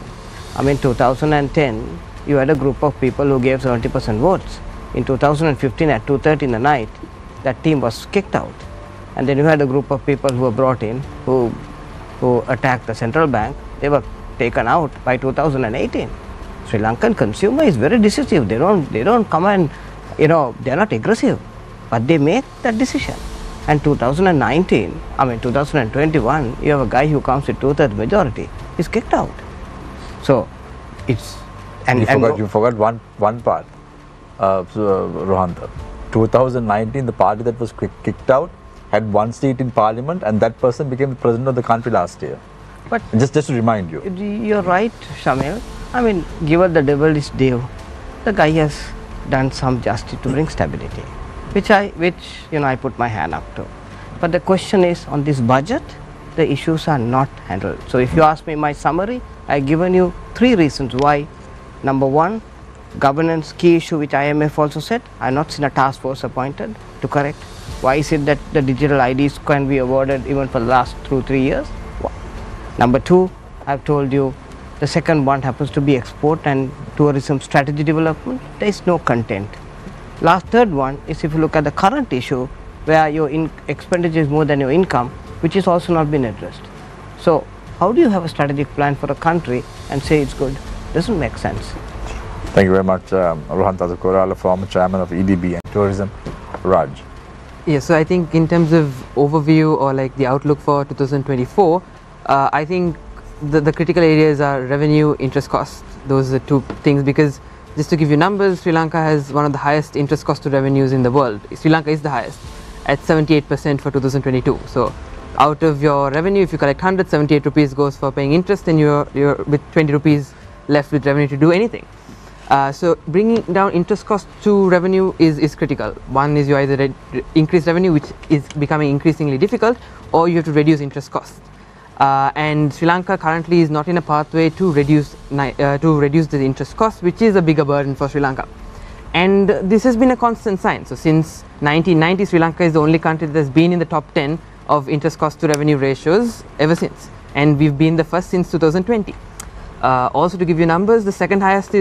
I mean, 2010 you had a group of people who gave 70% votes. In 2015 at 2:30 in the night, that team was kicked out. And then you had a group of people who were brought in who attacked the central bank. They were taken out by 2018. Sri Lankan consumer is very decisive. They don't come and, they are not aggressive, but they make that decision. And 2021, you have a guy who comes with 2/3 majority, he's kicked out. So it's You forgot one part, Rohantha. 2019, the party that was kicked out had 1 seat in parliament, and that person became the president of the country last year. But just to remind you, you're right, Shamil. I mean, given the devil is due, the guy has done some justice to bring stability, which I put my hand up to. But the question is, on this budget, the issues are not handled. So if you ask me my summary, I've given you 3 reasons why. Number 1, governance key issue, which IMF also said. I have not seen a task force appointed to correct. Why is it that the digital IDs can be awarded even for the last 2-3 years? Number 2, I've told you, the second one happens to be export and tourism strategy development. There is no content. Third one is, if you look at the current issue, where your expenditure is more than your income, which is also not been addressed. So how do you have a strategic plan for a country and say it's good? Doesn't make sense. Thank you very much, Rohantha Korala, former chairman of EDB and Tourism. Raj. Yeah, so I think in terms of overview or like the outlook for 2024, I think the critical areas are revenue, interest costs. Those are 2 things, because just to give you numbers, Sri Lanka has one of the highest interest cost to revenues in the world. Sri Lanka is the highest at 78% for 2022. So out of your revenue, if you collect 178 rupees goes for paying interest, then you're with 20 rupees left with revenue to do anything. So bringing down interest cost to revenue is critical. One is you either increase revenue, which is becoming increasingly difficult, or you have to reduce interest costs. And Sri Lanka currently is not in a pathway to reduce the interest cost, which is a bigger burden for Sri Lanka. And this has been a constant sign. So since 1990, Sri Lanka is the only country that has been in the top 10 of interest cost to revenue ratios ever since, and we've been the first since 2020. Also, to give you numbers, the second highest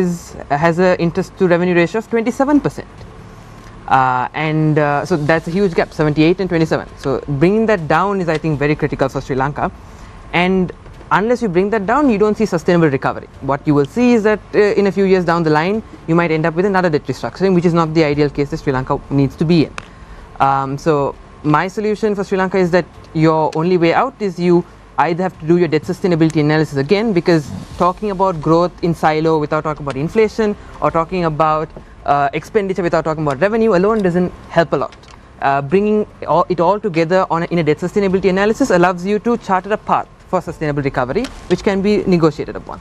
has a interest to revenue ratio of 27%, so that's a huge gap, 78 and 27. So bringing that down is, I think, very critical for Sri Lanka. And unless you bring that down, you don't see sustainable recovery. What you will see is that in a few years down the line, you might end up with another debt restructuring, which is not the ideal case that Sri Lanka needs to be in. So my solution for Sri Lanka is that your only way out is you either have to do your debt sustainability analysis again, because talking about growth in silo without talking about inflation, or talking about expenditure without talking about revenue alone doesn't help a lot. Bringing it all together in a debt sustainability analysis allows you to charter a path for sustainable recovery, which can be negotiated upon.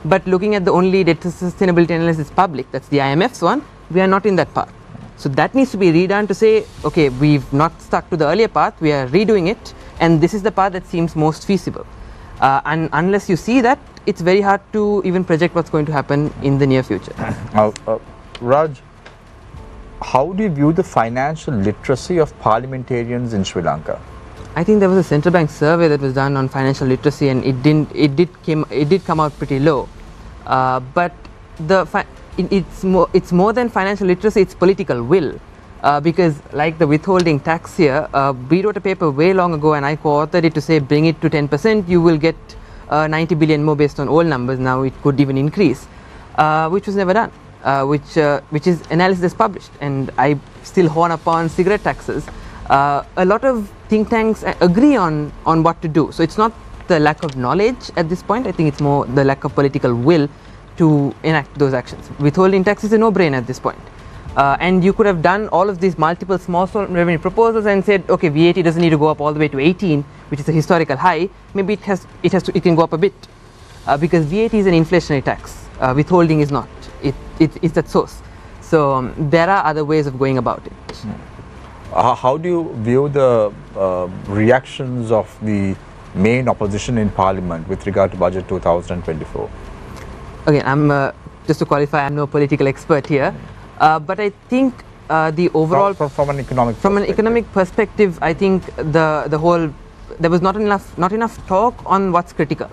But looking at the only debt sustainability analysis public, that's the IMF's one, we are not in that path. So that needs to be redone to say, okay, we've not stuck to the earlier path, we are redoing it, and this is the path that seems most feasible. And unless you see that, it's very hard to even project what's going to happen in the near future. Raj, how do you view the financial literacy of parliamentarians in Sri Lanka? I think there was a central bank survey that was done on financial literacy, and it did come out pretty low. But it's more than financial literacy; it's political will. Because like the withholding tax here, we wrote a paper way long ago, and I co-authored it to say bring it to 10%, you will get 90 billion more based on old numbers. Now it could even increase, which was never done, which is analysis that's published. And I still horn upon cigarette taxes. A lot of think tanks agree on what to do. So it's not the lack of knowledge at this point. I think it's more the lack of political will to enact those actions. Withholding tax is a no-brainer at this point. And you could have done all of these multiple small revenue proposals and said, okay, VAT doesn't need to go up all the way to 18, which is a historical high. Maybe it can go up a bit, because VAT is an inflationary tax. Withholding is not. It's at source. So there are other ways of going about it. How do you view the reactions of the main opposition in Parliament with regard to Budget 2024? Again, just to qualify, I'm no political expert here. But I think the overall from an economic perspective, I think there was not enough talk on what's critical,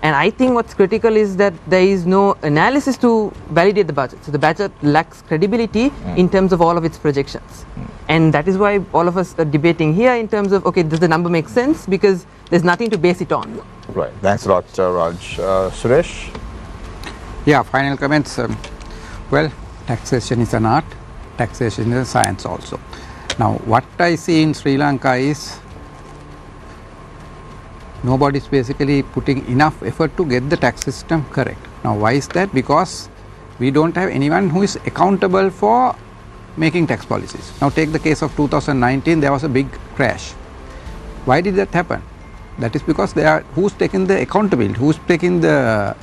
and I think what's critical is that there is no analysis to validate the budget. So the budget lacks credibility in terms of all of its projections, and that is why all of us are debating here in terms of, okay, does the number make sense, because there's nothing to base it on. Right. Thanks a lot, Raj. Suresh. Yeah. Final comments. Well. Taxation is an art, taxation is a science also. Now, what I see in Sri Lanka is nobody is basically putting enough effort to get the tax system correct. Now, why is that? Because we don't have anyone who is accountable for making tax policies. Now, take the case of 2019, there was a big crash. Why did that happen? That is because who's taking the accountability, who's taking the,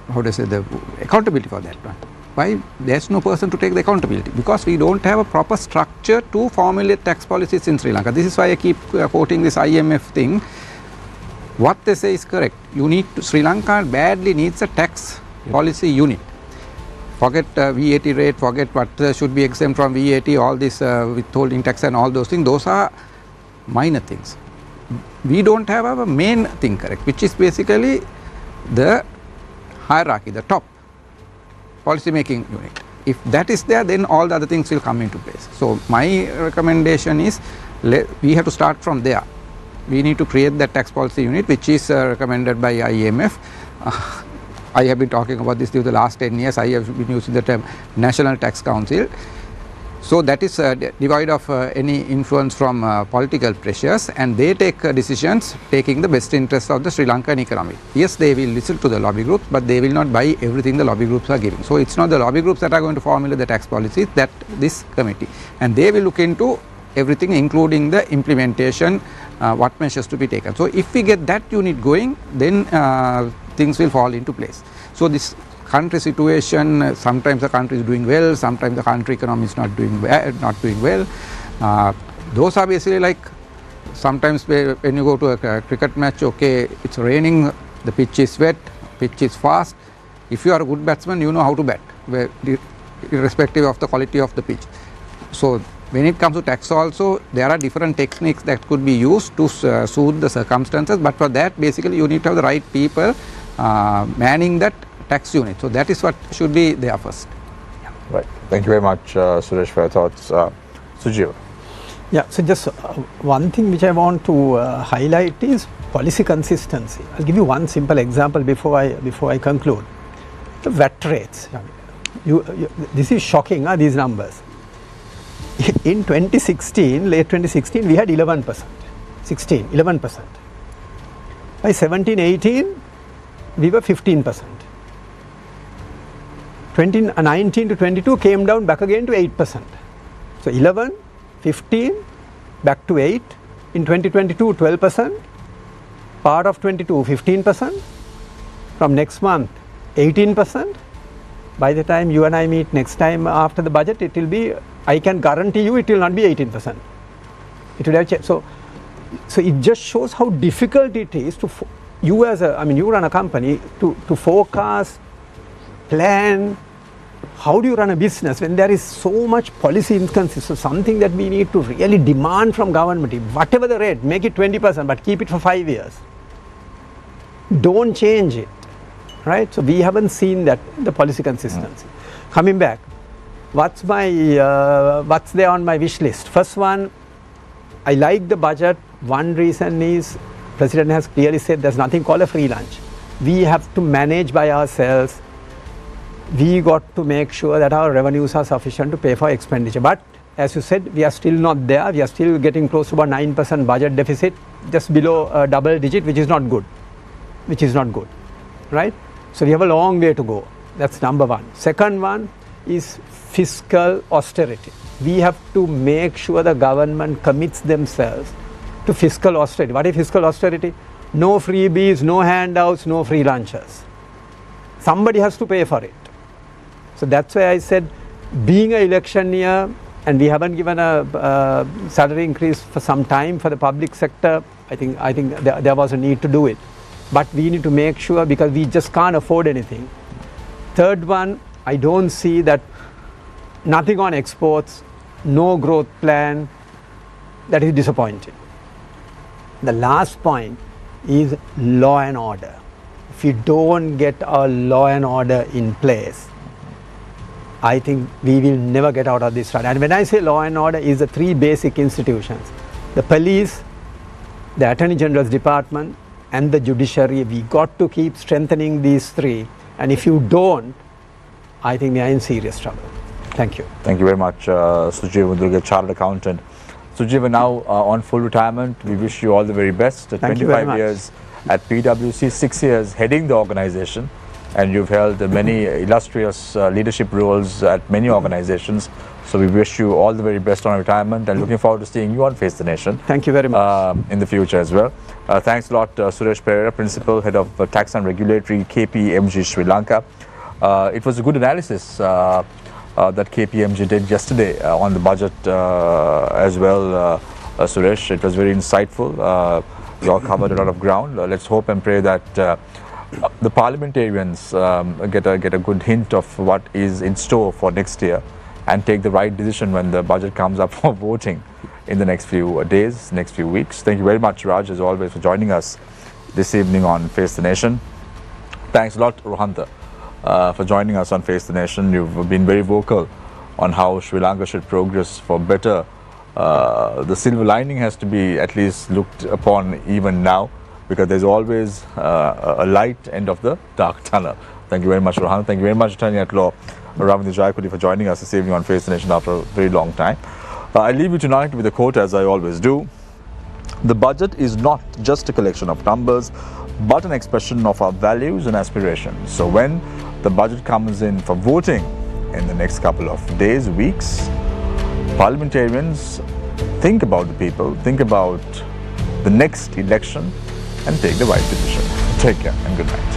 the accountability for that one? Why there's no person to take the accountability? Because we don't have a proper structure to formulate tax policies in Sri Lanka. This is why I keep quoting this IMF thing. What they say is correct. Sri Lanka badly needs a tax policy unit. Forget VAT rate, forget what should be exempt from VAT, all this withholding tax and all those things. Those are minor things. We don't have a main thing correct, which is basically the hierarchy, the top policy making unit. If that is there, then all the other things will come into place. So my recommendation is we have to start from there. We need to create that tax policy unit, which is recommended by IMF. I have been talking about this during the last 10 years. I have been using the term National Tax Council. So that is devoid of any influence from political pressures, and they take decisions taking the best interest of the Sri Lankan economy. Yes, they will listen to the lobby groups, but they will not buy everything the lobby groups are giving. So it's not the lobby groups that are going to formulate the tax policies, that this committee. And they will look into everything, including the implementation, what measures to be taken. So if we get that unit going, then things will fall into place. So this country situation, sometimes the country is doing well, sometimes the country economy is not doing well. Those are basically like sometimes when you go to a cricket match, okay, it's raining, the pitch is wet, pitch is fast. If you are a good batsman, you know how to bat, irrespective of the quality of the pitch. So when it comes to tax also, there are different techniques that could be used to suit the circumstances, but for that basically you need to have the right people manning that tax unit. So that is what should be there first. Right. Thank you very much, Suresh, for your thoughts. Sujiva. Yeah, so just one thing which I want to highlight is policy consistency. I'll give you one simple example before I conclude. The VAT rates. This is shocking, these numbers. In 2016, late 2016, we had 11%. 11%. By 17-18, we were 15%. 2019 to 22 came down back again to 8%. So 11, 15, back to 8. In 2022, 12%. Part of 22, 15%. From next month, 18%. By the time you and I meet next time after the budget, it will be, I can guarantee you, it will not be 18%. It will have changed. So it just shows how difficult it is to, you run a company, to forecast, plan. How do you run a business when there is so much policy inconsistency? So something that we need to really demand from government, whatever the rate, make it 20%, but keep it for 5 years. Don't change it, right? So we haven't seen that, the policy consistency. Coming back, what's there on my wish list? First one, I like the budget. One reason is President has clearly said there's nothing called a free lunch. We have to manage by ourselves. We got to make sure that our revenues are sufficient to pay for expenditure. But as you said, we are still not there. We are still getting close to about 9% budget deficit, just below double digit, which is not good. Right? So we have a long way to go. That's number one. Second one is fiscal austerity. We have to make sure the government commits themselves to fiscal austerity. What is fiscal austerity? No freebies, no handouts, no free lunches. Somebody has to pay for it. So that's why I said, being an election year, and we haven't given a salary increase for some time for the public sector, I think there was a need to do it. But we need to make sure, because we just can't afford anything. Third one, I don't see that, nothing on exports, no growth plan. That is disappointing. The last point is law and order. If we don't get our law and order in place, I think we will never get out of this rut. And when I say law and order, is the three basic institutions: the police, the Attorney General's Department, and the judiciary. We got to keep strengthening these three. And if you don't, I think we are in serious trouble. Thank you. Thank you very much, Sujiva Mudruga, Chartered Accountant. Sujiva, now on full retirement, we wish you all the very best. Thank you very 25 much. years at PwC, 6 years heading the organization, and you've held many illustrious leadership roles at many organizations. So we wish you all the very best on retirement, and looking forward to seeing you on Face the Nation. Thank you very much. In the future as well. Thanks a lot, Suresh Pereira, Principal, Head of Tax and Regulatory, KPMG Sri Lanka. It was a good analysis that KPMG did yesterday on the budget as well, Suresh. It was very insightful. You all covered a lot of ground. Let's hope and pray that the parliamentarians get a good hint of what is in store for next year, and take the right decision when the budget comes up for voting in the next few days, next few weeks. Thank you very much, Raj, as always, for joining us this evening on Face the Nation. Thanks a lot, Rohantha, for joining us on Face the Nation. You've been very vocal on how Sri Lanka should progress for better. The silver lining has to be at least looked upon even now, because there's always a light end of the dark tunnel. Thank you very much, Rohan. Thank you very much, Attorney at Law Ravindra Jayakudi, for joining us this evening on Face the Nation after a very long time. I leave you tonight with a quote, as I always do. The budget is not just a collection of numbers, but an expression of our values and aspirations. So when the budget comes in for voting in the next couple of days, weeks, parliamentarians, think about the people, think about the next election, and take the right decision. Take care and good night.